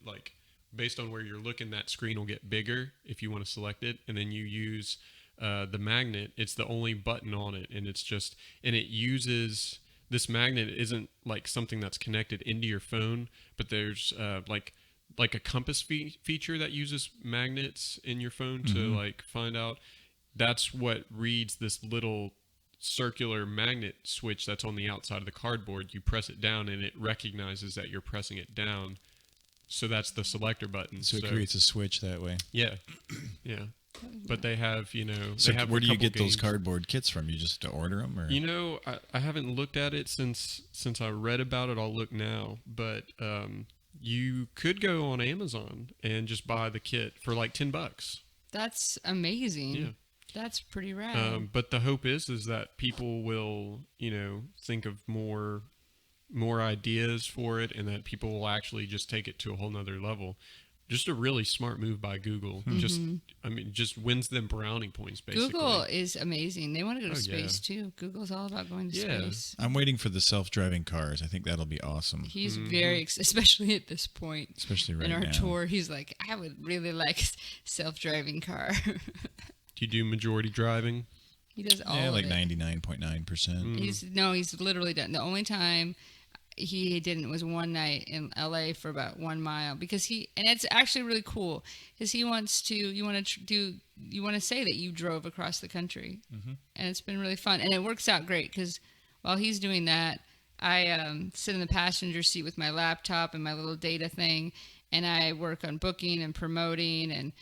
based on where you're looking, that screen will get bigger if you want to select it, and then you use the magnet. It's the only button on it, and it uses this magnet isn't something that's connected into your phone, but there's a compass feature that uses magnets in your phone to find out. That's what reads this little circular magnet switch that's on the outside of the cardboard. You press it down, and it recognizes that you're pressing it down. So that's the selector button. So it creates a switch that way. Yeah. Yeah. But they have, So they have where do you couple get those games. cardboard kits from? You just order them? Or? I haven't looked at it since I read about it. I'll look now. But you could go on Amazon and just buy the kit for $10. that's amazing. Yeah. That's pretty rad. But the hope is that people will, think of more ideas for it, and that people will actually just take it to a whole nother level. just a really smart move by Google. Just wins them brownie points, basically. Google is amazing. They want to go to space, too. Google's all about going to space. I'm waiting for the self-driving cars. I think that'll be awesome. He's very, especially at this point. Especially right now. In our tour, he's like, I would really like a self-driving car. Do you do majority driving? He does all of it. 99.9%. He's literally done. The only time he didn't was one night in LA for about 1 mile and it's actually really cool because you want to say that you drove across the country, and it's been really fun, and it works out great because while he's doing that, I sit in the passenger seat with my laptop and my little data thing, and I work on booking and promoting, and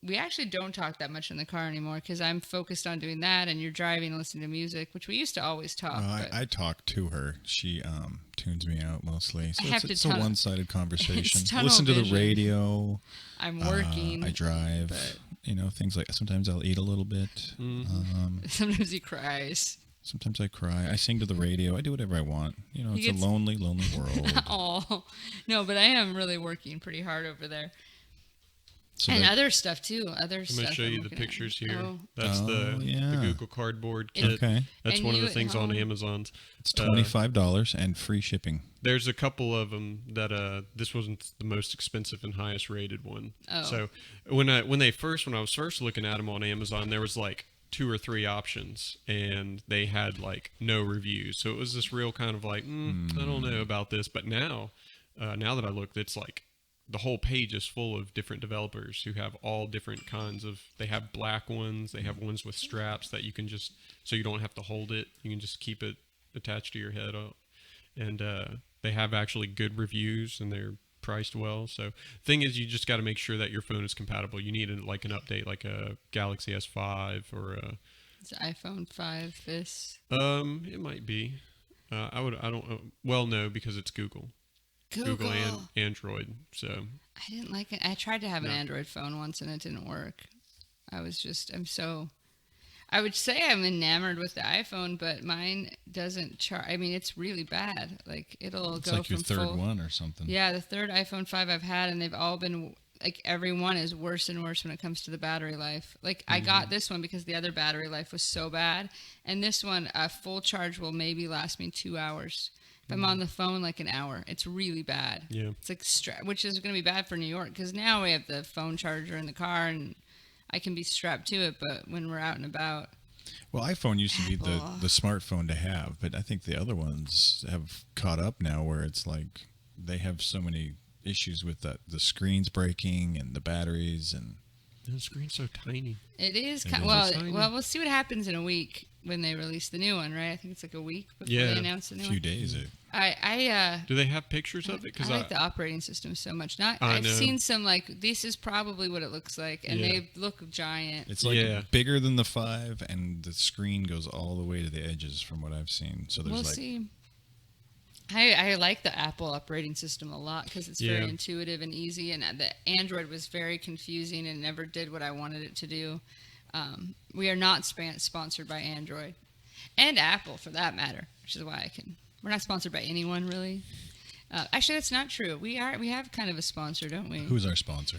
we actually don't talk that much in the car anymore because I'm focused on doing that, and you're driving and listening to music, which we used to always talk. I talk to her. She tunes me out mostly. So it's a one-sided conversation. Listen to the radio. I'm working. I drive. Things like sometimes I'll eat a little bit. Sometimes he cries. Sometimes I cry. I sing to the radio. I do whatever I want. It's a lonely, lonely world. Oh, no, but I am really working pretty hard over there. And other stuff too. I'm going to show you the pictures here. That's the Google Cardboard kit. Okay. That's one of the things on Amazon. It's $25 and free shipping. There's a couple of them that this wasn't the most expensive and highest rated one. Oh. So when I was first looking at them on Amazon, there was like 2 or 3 options, and they had like no reviews. So it was this real kind of like, I don't know about this. But now that I looked, it's like the whole page is full of different developers who have all different kinds of. They have black ones. They have ones with straps that you can just, so you don't have to hold it. You can just keep it attached to your head. And they have actually good reviews, and they're priced well. So thing is, you just got to make sure that your phone is compatible. You need an update, like a Galaxy S5 or a. Is iPhone 5 this? It might be. No, because it's Google and Android. So I didn't like it. I tried to have an Android phone once and it didn't work. I would say I'm enamored with the iPhone, but mine doesn't charge. I mean, it's really bad. Like it's like your third one or something. Yeah, the third iPhone 5 I've had, and they've all been like, every one is worse and worse when it comes to the battery life. Like I got this one because the other battery life was so bad, and this one, a full charge will maybe last me 2 hours. If I'm on the phone, like an hour. It's really bad. Yeah. It's like which is going to be bad for New York because now we have the phone charger in the car and I can be strapped to it. But when we're out and about. Well, iPhone used to be the smartphone to have, but I think the other ones have caught up now where it's like they have so many issues with the screens breaking and the batteries and. The screen's so tiny. It is. Well, we'll see what happens in a week when they release the new one, right? I think it's like a week before they announce the new one. A few days. Do they have pictures of it? I like the operating system so much. I've seen some this is probably what it looks like, and they look giant. It's like bigger than the 5, and the screen goes all the way to the edges from what I've seen. So we'll see. I like the Apple operating system a lot because it's very intuitive and easy, and the Android was very confusing and never did what I wanted it to do. We are not sponsored by Android and Apple for that matter, which is why we're not sponsored by anyone really. Actually, that's not true. We have kind of a sponsor, don't we? Who's our sponsor?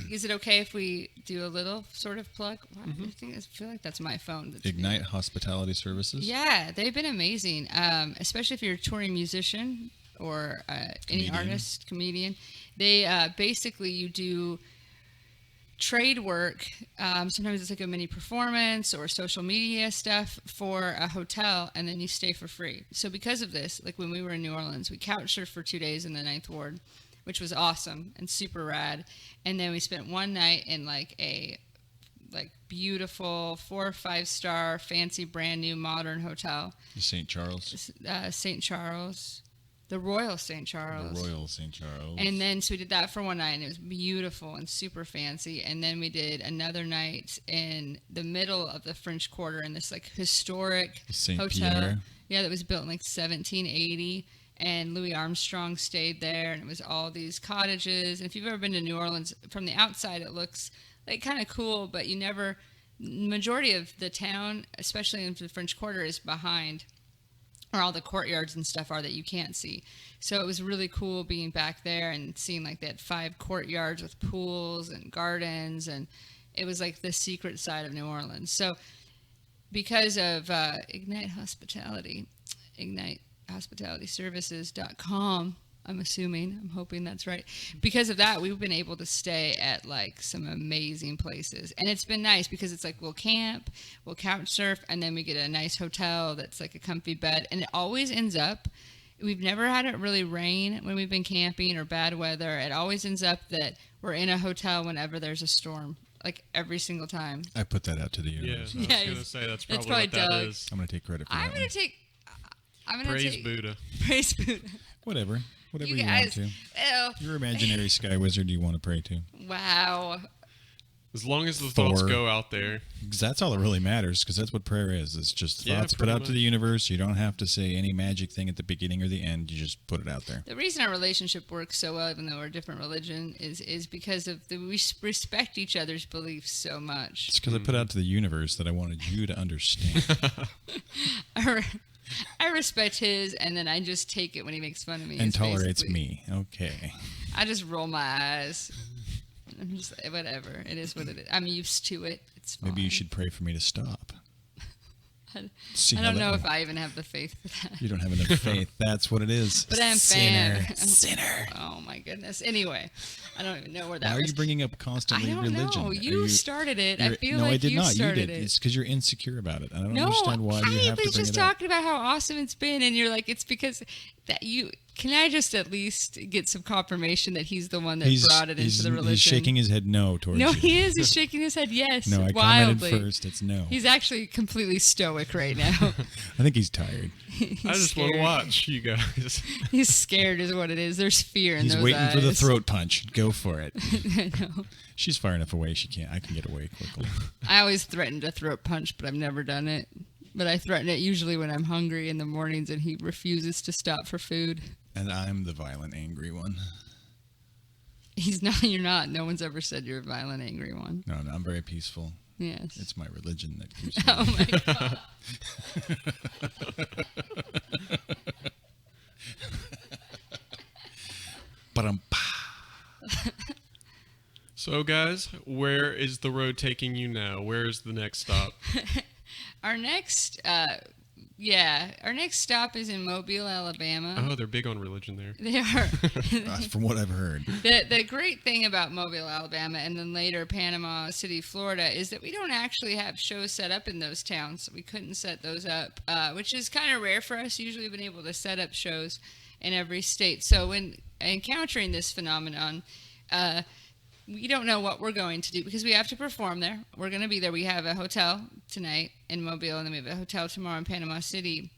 Is it okay if we do a little sort of plug? I feel like that's my phone. Ignite Hospitality Services. Yeah, they've been amazing, especially if you're a touring musician or any artist, comedian. They basically, you do trade work. Sometimes it's like a mini performance or social media stuff for a hotel, and then you stay for free. So because of this, like when we were in New Orleans, we couch surfed for 2 days in the 9th Ward, which was awesome and super rad. And then we spent one night in like a beautiful 4 or 5 star fancy brand new modern hotel. St. Charles. St. Charles. The Royal St. Charles. The Royal St. Charles. And then, so we did that for one night, and it was beautiful and super fancy. And then we did another night in the middle of the French Quarter in this like historic hotel. Pierre. Yeah, that was built in like 1780. And Louis Armstrong stayed there, and it was all these cottages. And if you've ever been to New Orleans, from the outside it looks like kind of cool, but majority of the town, especially in the French Quarter, is behind or all the courtyards and stuff are that you can't see. So it was really cool being back there and seeing like they had 5 courtyards with pools and gardens, and it was like the secret side of New Orleans. So because of IgniteHospitalityServices.com, I'm hoping that's right. Because of that, we've been able to stay at like some amazing places. And it's been nice because it's like we'll camp, we'll couch surf, and then we get a nice hotel that's like a comfy bed. And it always ends up, we've never had it really rain when we've been camping or bad weather. It always ends up that we're in a hotel whenever there's a storm. Like every single time. I put that out to the Yeah, universe. I was going to say that's probably what Doug. that is. I'm going to take credit for I'm that. going to take... Praise Buddha. Praise Buddha. Whatever You you guys... want to. Oh, Your imaginary sky wizard you want to pray to. wow. As long as the Thor. thoughts go out there. Because that's all that really matters, because that's what prayer is. It's just Yeah, thoughts put pretty out to much. the universe. You don't have to say any magic thing at the beginning or the end. You just put it out there. The reason our relationship works so well, even though we're a different religion, is because of we respect each other's beliefs so much. It's because I put out to the universe that I wanted you to understand. I respect his, and then I just take it when he makes fun of me. And is tolerates basically- me. Okay. I just roll my eyes. I'm just whatever. It is what it is. I'm used to it. It's fine. Maybe you should pray for me to stop. See I how don't that know if works. I even have the faith for that. You don't have enough faith. That's what it is. But I'm Sinner. fan. Sinner. Oh my goodness. Anyway, I don't even know where that Why are was. you bringing up I constantly don't religion? know. Are You started it. I feel no, like I did you not. started You did. it. It's because you're insecure about it. I don't No, understand why you have to was bring just it up. talking about how awesome it's been, and you're like, it's because that you. Can I just at least get some confirmation that he's the one that brought it into the religion? He's shaking his head no towards No, you. he is. He's shaking his head yes. No, I wildly. commented first. It's no. He's actually completely stoic right now. I think he's tired. He's I just want to scared. watch you guys. He's scared is what it is. There's fear in He's those waiting eyes. for the throat punch. Go for it. I know. She's far enough away. I can get away quickly. I always threaten to throat punch, but I've never done it. But I threaten it usually when I'm hungry in the mornings and he refuses to stop for food. And I'm the violent, angry one. He's not. You're not. No one's ever said you're a violent, angry one. No, I'm very peaceful. Yes. It's my religion that keeps me. Oh my god. So, guys, where is the road taking you now? Where is the next stop? Our next stop is in Mobile, Alabama. Oh, they're big on religion there. They are. From what I've heard. The great thing about Mobile, Alabama, and then later Panama City, Florida, is that we don't actually have shows set up in those towns. We couldn't set those up, which is kind of rare for us. Usually we've been able to set up shows in every state. So when encountering this phenomenon, we don't know what we're going to do because we have to perform there. We're going to be there. We have a hotel tonight in Mobile, and then we have a hotel tomorrow in Panama City.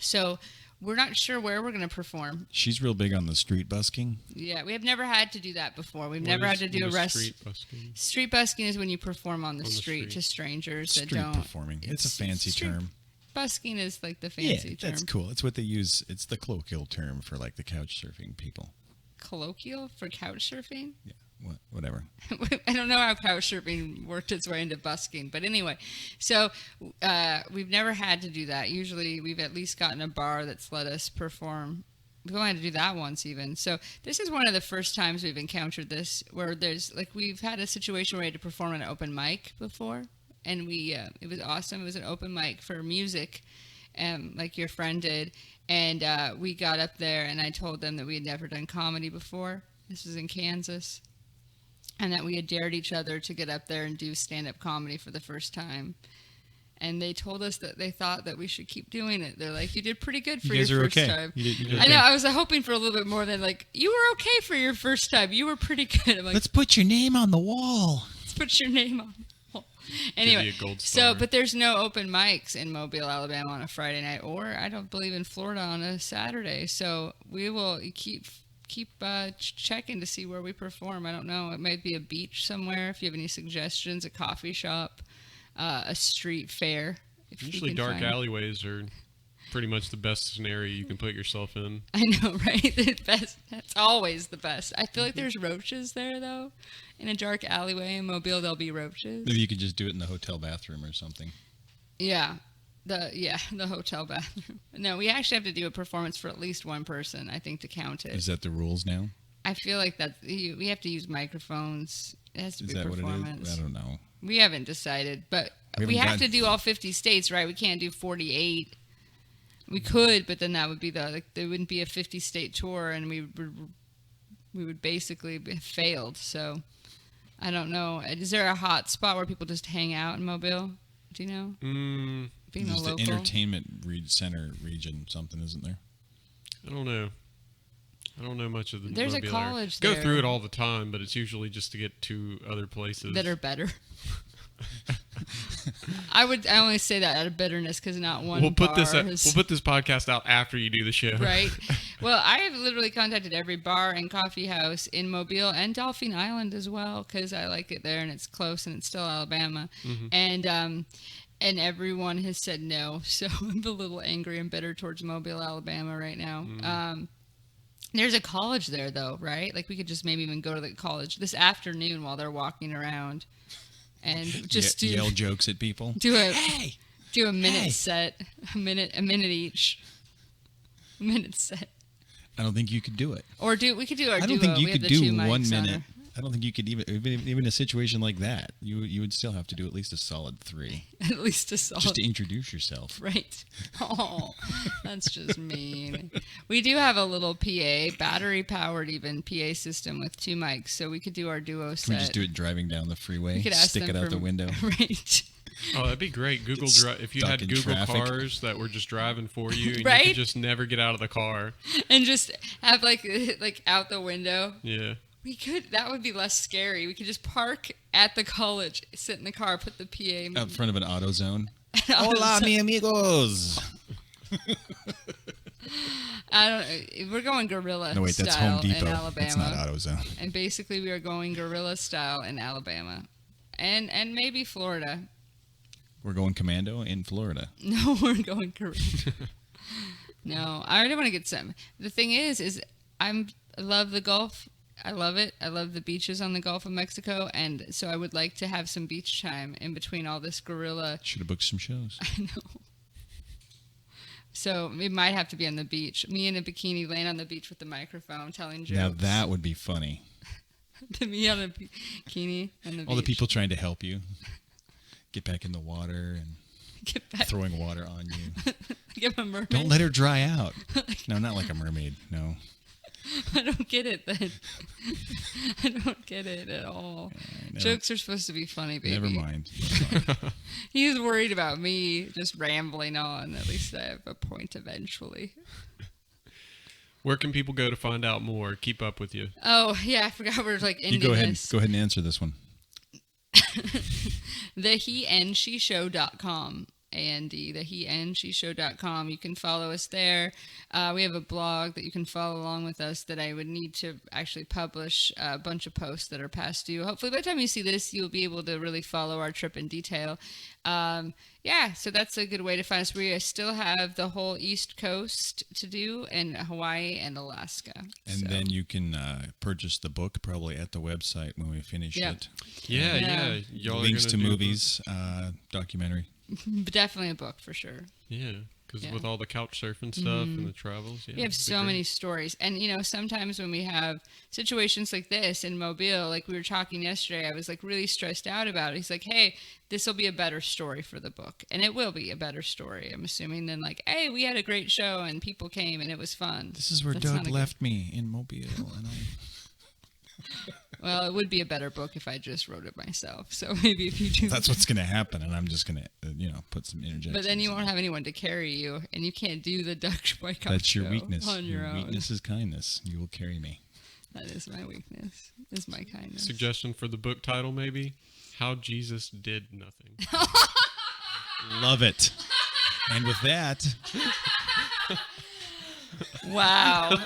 So we're not sure where we're going to perform. She's real big on the street busking. Yeah, we have never had to do that before. We've What never had is- to do a what is rest. street busking? Street busking is when you perform on the On the street to street. strangers that Street don't. performing. It's a fancy street term. Busking is like the Yeah, fancy term. that's cool. It's what they use. It's the colloquial term for like the couch surfing people. Colloquial for couch surfing? Yeah, whatever. I don't know how couch surfing worked its way into busking, but anyway, so we've never had to do that. Usually we've at least gotten a bar that's let us perform. We've only had to do that once even. So this is one of the first times we've encountered this where there's like we've had a situation where we had to perform an open mic before, and it was awesome. It was an open mic for music, like your friend did, and we got up there and I told them that we had never done comedy before. This was in Kansas. And that we had dared each other to get up there and do stand-up comedy for the first time. And they told us that they thought that we should keep doing it. They're like, you did pretty good for You your guys are first okay. time. You did I okay. know, I was hoping for a little bit more than like, you were okay for your first time. You were pretty good. I'm like, Let's put your name on the wall. let's put your name on. Anyway, you a gold so, star. but there's no open mics in Mobile, Alabama on a Friday night, or I don't believe in Florida on a Saturday. So we will keep checking to see where we perform. I don't know. It might be a beach somewhere. If you have any suggestions, a coffee shop, a street fair. If you Usually can dark find- alleyways are pretty much the best scenario you can put yourself in. I know, right? The best. That's always the best. I feel like there's roaches there, though. In a dark alleyway in Mobile, there'll be roaches. Maybe you could just do it in the hotel bathroom or something. Yeah. The hotel bathroom. No, we actually have to do a performance for at least one person, I think, to count it. Is that the rules now? I feel like that we have to use microphones. It has to be Is a that performance. what it is? I don't know. We haven't decided, but We we haven't have to do all 50 states, right? We can't do 48. We could, but then that would be there wouldn't be a 50-state tour, and we would basically have failed. So I don't know. Is there a hot spot where people just hang out in Mobile? Do you know? Being There's a the local. entertainment center region, something, isn't there? I don't know. I don't know much of the There's a Mobile area. college Go there. through it all the time, but it's usually just to get to other places. That are better. I only say that out of bitterness because not one We'll put this podcast out after you do the show. Right. Well, I have literally contacted every bar and coffee house in Mobile and Dolphin Island as well because I like it there and it's close and it's still Alabama. And everyone has said no. So I'm a little angry and bitter towards Mobile, Alabama right now. There's a college there though, right? Like we could just maybe even go to the college this afternoon while they're walking around. And just yell jokes at people. Do a minute set, a minute each, a minute set. I don't think you could do it. Or we could do our duo. I don't think you We have could the do 2 mics 1 on minute. her. I don't think you could even a situation like that. You would still have to do at least a solid 3. At least a solid. Just to introduce yourself. Right. Oh, that's just mean. We do have a little PA, battery-powered even PA system with 2 mics, so we could do our duo set. Can we just do it driving down the freeway? We could ask Stick them it out for- the window. Right. Oh, that'd be great. Google Get Drive. If you stuck had in Google traffic. cars that were just driving for you, and Right? you could just never get out of the car. And just have like out the window. Yeah. We could. That would be less scary. We could just park at the college, sit in the car, put the PA Out front of an AutoZone. Hola, Hola, mi amigos. We're going guerrilla No, wait, that's style Home Depot. in Alabama. That's not AutoZone. And basically, we are going guerrilla style in Alabama, and maybe Florida. We're going commando in Florida. No, we're going guerrilla. No, I already want to get some. The thing is I love the Gulf. I love it. I love the beaches on the Gulf of Mexico, and so I would like to have some beach time in between all this guerrilla. Should have booked some shows. I know. So it might have to be on the beach. Me in a bikini laying on the beach with the microphone telling jokes. Now that would be funny. Me on a bikini on the beach. All the people trying to help you get back in the water and Get back. throwing water on you. Give a mermaid. Don't let her dry out. No, not like a mermaid. No. I don't get it then. I don't get it at all. No. Jokes are supposed to be funny, baby. Never mind. He's worried about me just rambling on. At least I have a point eventually. Where can people go to find out more? Keep up with you. Oh, yeah, I forgot we're like ending You go ahead. this. Go ahead and answer this one. theheandseshow.com. theheandseshow.com. You can follow us there. We have a blog that you can follow along with us that I would need to actually publish a bunch of posts that are past due. Hopefully by the time you see this, you'll be able to really follow our trip in detail. So that's a good way to find us. We still have the whole East Coast to do in Hawaii and Alaska. And then you can purchase the book probably at the website when we finish it. Yeah. Y'all Links are to gonna do movies, documentary. Definitely a book for sure. Yeah, because Yeah. with all the couch surfing stuff and the travels, We have it'd be so great. many stories. And, sometimes when we have situations like this in Mobile, like we were talking yesterday, I was like really stressed out about it. He's like, hey, this will be a better story for the book. And it will be a better story, I'm assuming, than like, hey, we had a great show and people came and it was fun. This is where That's Doug not a good- left me in Mobile. And Well, it would be a better book if I just wrote it myself. So maybe if you do. that's what's going to happen. And I'm just going to, put some interjections. But then you won't have anyone to carry you, and you can't do the Doug Wyckoff That's your show weakness. on your own. Weakness is kindness. You will carry me. That is my weakness. Is my kindness. Suggestion for the book title, maybe? How Jesus Did Nothing. Love it. And with that, Wow.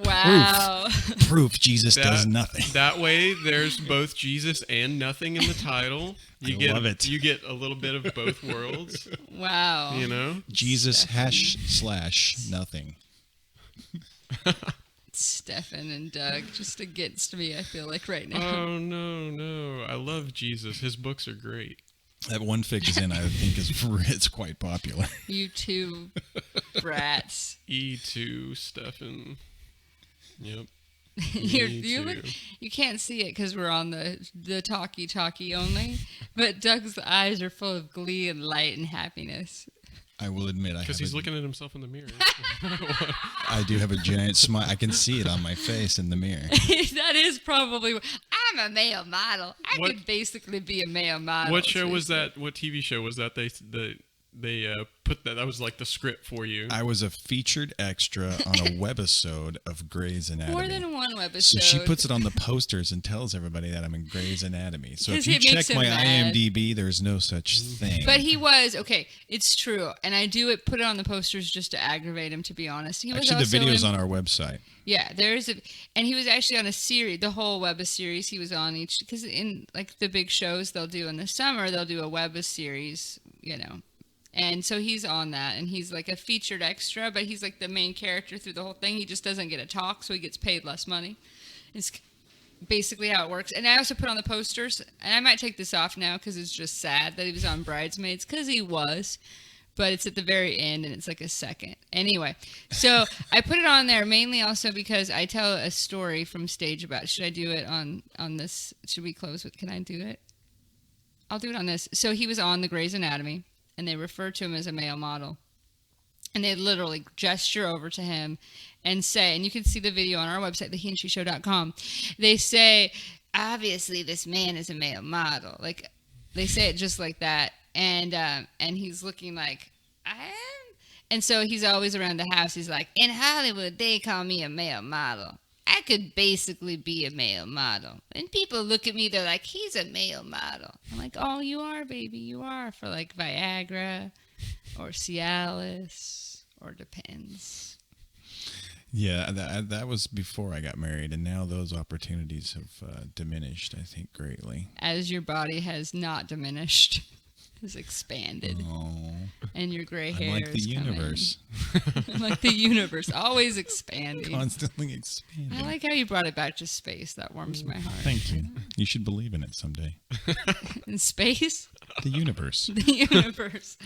Wow. proof Jesus does nothing. That way, there's both Jesus and nothing in the title. Love it. You get a little bit of both worlds. Wow. Jesus / nothing. Stefan and Doug just against me, I feel like right now. Oh, no. I love Jesus. His books are great. That one fig is in, I think, it's quite popular. You two brats. E2, Stefan. Yep. You can't see it because we're on the talkie only, but Doug's eyes are full of glee and light and happiness. I will admit, because he's looking at himself in the mirror. I do have a giant smile. I can see it on my face in the mirror. That is probably. I'm a male model. I could basically be a male model. What show was that? What TV show was that? They put that was like the script for you. I was a featured extra on a webisode of Grey's Anatomy. More than one webisode. So she puts it on the posters and tells everybody that I'm in Grey's Anatomy. So if you it check makes him my mad. IMDb, there's no such thing. But he was okay. It's true, and I do put it on the posters just to aggravate him. To be honest, he was actually also the video's on our website. Yeah, and he was actually on a series, the whole web series. He was on each because in like the big shows they'll do in the summer, they'll do a web series, And so he's on that, and he's like a featured extra, but he's like the main character through the whole thing. He just doesn't get to talk, so he gets paid less money. It's basically how it works. And I also put on the posters, and I might take this off now because it's just sad that he was on Bridesmaids, because he was, but it's at the very end, and it's like a second. Anyway, so I put it on there mainly also because I tell a story from stage about, should I do it on this? Should we close with, can I do it? I'll do it on this. So he was on the Grey's Anatomy, and they refer to him as a male model. And they literally gesture over to him and say, and you can see the video on our website, theheandshow.com. They say, obviously this man is a male model. Like, they say it just like that. And he's looking like, I am? And so he's always around the house. He's like, in Hollywood, they call me a male model. I could basically be a male model. And people look at me, they're like, he's a male model. I'm like, oh, you are, baby. You are, for like Viagra or Cialis or Depends. Yeah, that was before I got married, and now those opportunities have diminished, I think, greatly. As your body has not diminished. Has expanded. Oh, and your gray hair I'm like the is universe. I'm like the universe, always expanding. Constantly expanding. I like how you brought it back to space. That warms my heart. Thank you. You should believe in it someday. In space? The universe. The universe.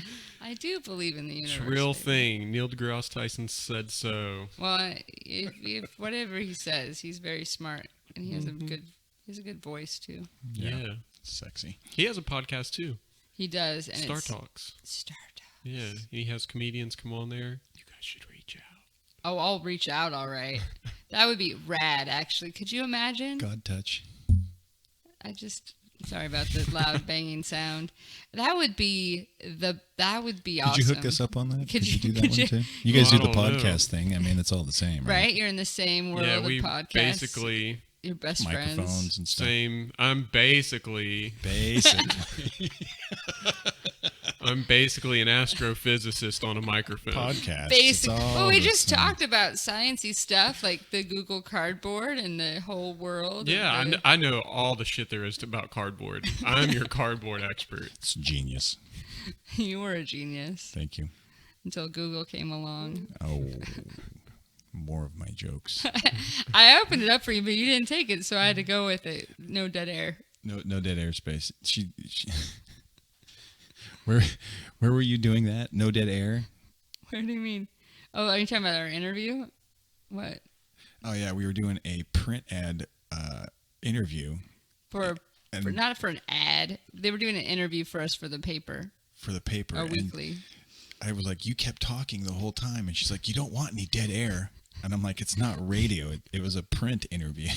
I do believe in the universe. It's a real thing. Neil deGrasse Tyson said so. Well, if whatever he says, he's very smart, and he has a good voice too. Yeah. Sexy. He has a podcast too. He does, and Star Talks. Star Talks. Yeah, he has comedians come on there. You guys should reach out. Oh, I'll reach out. All right, that would be rad. Actually, could you imagine? God touch. Sorry about the loud banging sound. That would be awesome. Could you hook us up on that? Could you do that one you? too? You guys do the I don't know. podcast thing. I mean, it's all the same, right? You're in the same world Yeah, of we podcasts. basically your best Microphones friends. and stuff. same. I'm basically an astrophysicist on a microphone. Podcast. Well, we just talked about sciencey stuff like the Google Cardboard and the whole world. Yeah, I know all the shit there is about cardboard. I'm your cardboard expert. It's genius. You were a genius. Thank you. Until Google came along. Oh, more of my jokes. I opened it up for you, but you didn't take it, so I had to go with it. No dead air. No dead airspace. She Where were you doing that? No dead air? What do you mean? Oh, are you talking about our interview? What? Oh yeah, we were doing a print ad interview. Not for an ad. They were doing an interview for us for the paper. For the paper. Our weekly. I was like, you kept talking the whole time, and she's like, you don't want any dead air. And I'm like, it's not radio. It was a print interview.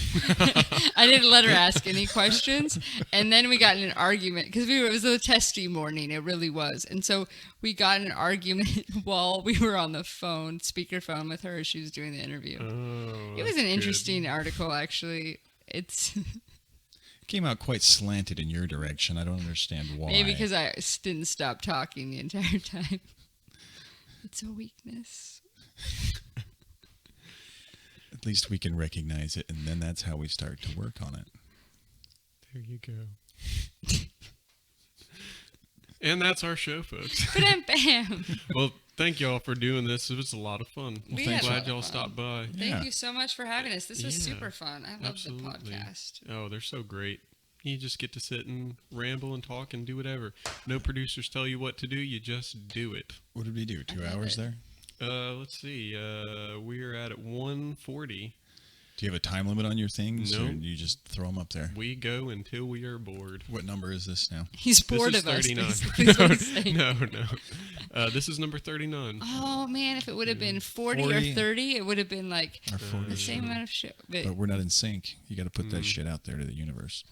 I didn't let her ask any questions. And then we got in an argument because it was a testy morning. It really was. And so we got in an argument while we were on the speakerphone with her as she was doing the interview. Oh, it was an interesting article, actually. It came out quite slanted in your direction. I don't understand why. Maybe because I didn't stop talking the entire time. It's a weakness. At least we can recognize it, and then that's how we start to work on it. There you go. And that's our show, folks. Bam. Well, thank y'all for doing this. It was a lot of fun. I'm glad y'all stopped by. Thank you so much for having us. This was super fun. I love absolutely. the podcast. Oh, they're so great. You just get to sit and ramble and talk and do whatever. No producers tell you what to do. You just do it. What did we do? 2 hours there? Let's see. We're at 1:40. Do you have a time limit on your things? No. Or you just throw them up there? We go until we are bored. What number is this now? He's bored This of is us. 39. Basically, is what he's saying. No. This is number 39. Oh man, if it would have been 40 or 30, it would have been like Our 40 the same amount of shit. But we're not in sync. You got to put that shit out there to the universe.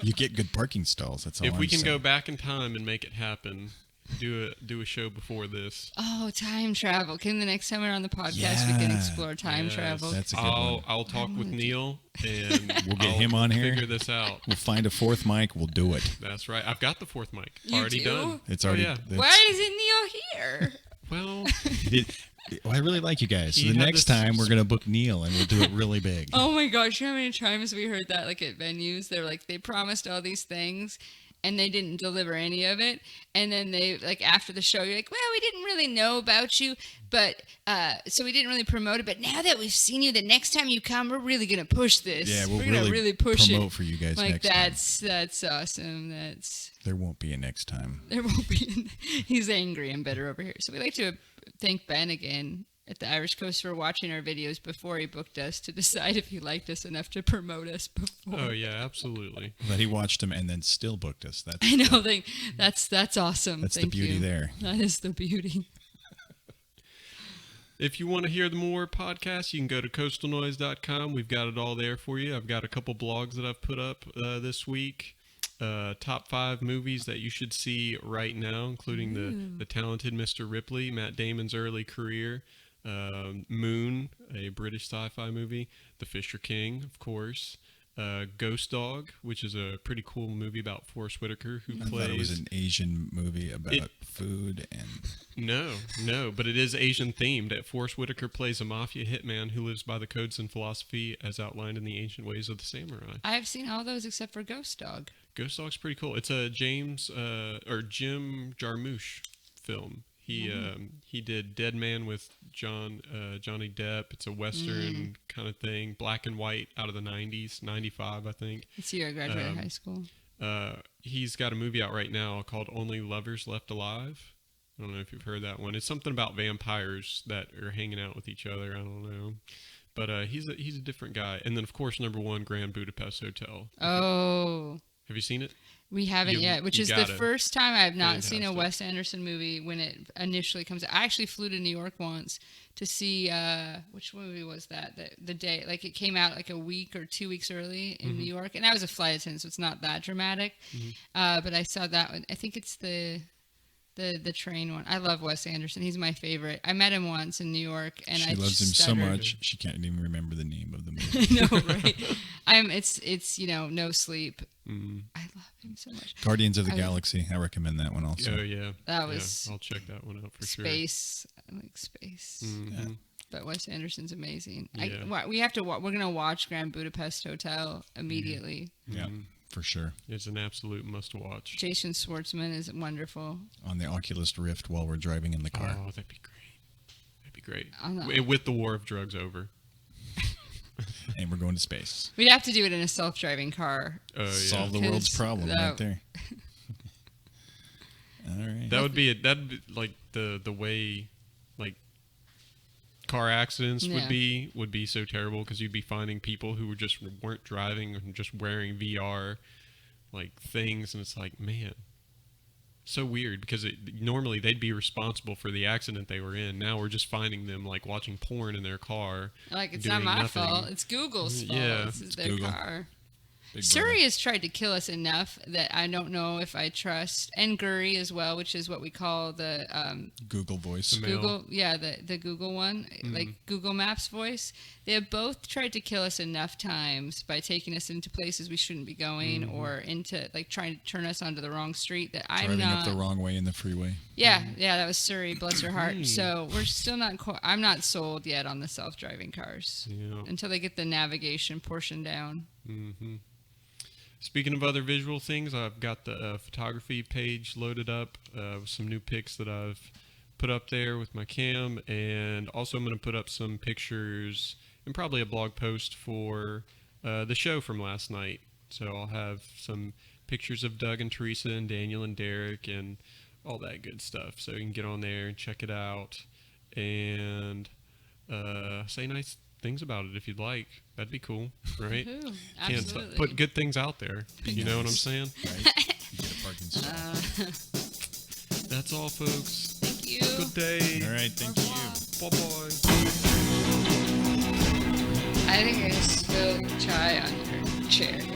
You get good parking stalls. That's all. If we I'm can saying. go back in time and make it happen, do a show before this. Oh, time travel. Can the next time we're on the podcast, we can Yeah. explore time Yes. travel? That's a good one. I'll talk with Neil and We'll get I'll him on here. Figure this out. We'll find a fourth mic. We'll do it. That's right. I've got the fourth mic You already do? done. It's already. yeah. that's- Why isn't Neil here? Well, I really like you guys. So He the had next this- time we're gonna book Neil and we'll do it really big. Oh my gosh, you know how many times we heard that like at venues? They're like, they promised all these things and they didn't deliver any of it. And then they, like, after the show, you're like, well, we didn't really know about you, but, so we didn't really promote it. But now that we've seen you, the next time you come, we're really going to push this. Yeah, we'll we're going to really push promote it. for you guys Like, next time. that's awesome. There won't be a next time. There won't be. He's angry and bitter over here. So we'd like to thank Ben again at the Irish Coast for watching our videos before he booked us to decide if he liked us enough to promote us before. oh yeah, absolutely. But he watched them and then still booked us. That's I know. That's awesome. That's the Thank beauty you. there. That is the beauty. If you want to hear the more podcasts, you can go to coastalnoise.com. We've got it all there for you. I've got a couple blogs that I've put up this week. Top 5 movies that you should see right now, including the talented Mr. Ripley, Matt Damon's early career, Moon, a British sci-fi movie, The Fisher King, of course, Ghost Dog, which is a pretty cool movie about Forrest Whitaker, who I plays... thought it was an Asian movie about food and. No, but it is Asian themed. Forrest Whitaker plays a mafia hitman who lives by the codes and philosophy as outlined in the ancient ways of the samurai. I've seen all those except for Ghost Dog. Ghost Dog's pretty cool. It's a Jim Jarmusch film. He did Dead Man with Johnny Depp. It's a Western kind of thing, black and white, out of the 90s, 95, I think. It's the year I graduated high school. He's got a movie out right now called Only Lovers Left Alive. I don't know if you've heard that one. It's something about vampires that are hanging out with each other. I don't know. But he's a different guy. And then, of course, number 1, Grand Budapest Hotel. Oh. Have you seen it? We haven't yet, which you is the got it. first time I have not seen a Fantastic. Wes Anderson movie when it initially comes out. I actually flew to New York once to see, which movie was that? The day, like it came out like a week or 2 weeks early in New York. And I was a flight attendant, so it's not that dramatic. But I saw that one. I think it's the train one. I love Wes Anderson. He's my favorite. I met him once in New York, and She I loves him so stuttered. much she can't even remember the name of the movie. I know, right? It's No Sleep. I love him so much. Guardians of the Galaxy. I recommend that one also. Oh, yeah. That was I'll check that one out for space. I like space. sure. But Wes Anderson's amazing. Yeah. We're gonna watch Grand Budapest Hotel immediately. Yeah, for sure. It's an absolute must-watch. Jason Schwartzman is wonderful. On the Oculus Rift while we're driving in the car. Oh, that'd be great. That'd be great. I know. With the war of drugs over. And we're going to space. We'd have to do it in a self-driving car. Oh, yeah. Solve the world's 'Cause problem that- right there. All right. That'd be like the way like car accidents Yeah. would be so terrible because you'd be finding people who weren't driving and just wearing VR like things, and it's like, man, so weird because normally they'd be responsible for the accident they were in. Now we're just finding them like watching porn in their car. Like, it's doing not my nothing. fault. It's Google's fault. Yeah. This is It's their Google. car. Big Surrey has tried to kill us enough that I don't know if I trust, and Guri as well, which is what we call the brother. Google Voice. The Mail. Google, the Google one, like Google Maps voice. They have both tried to kill us enough times by taking us into places we shouldn't be going, or into like trying to turn us onto the wrong street. That I'm Driving not. up the wrong way in the freeway. Yeah, that was Surrey. Bless her heart. So we're still not. I'm not sold yet on the self-driving cars Yeah. until they get the navigation portion down. Mm-hmm. Speaking of other visual things, I've got the photography page loaded up with some new pics that I've put up there with my cam, and also I'm going to put up some pictures and probably a blog post for the show from last night. So I'll have some pictures of Doug and Teresa and Daniel and Derek and all that good stuff. So you can get on there and check it out and say nice things about it if you'd like. That'd be cool, right? Woohoo. Can't Absolutely. put good things out there. You know what I'm saying? Right? You get a parking spot. That's all, folks. Thank you. Good day. All right, thank you. Bye-bye. I think I spilled chai on your chair.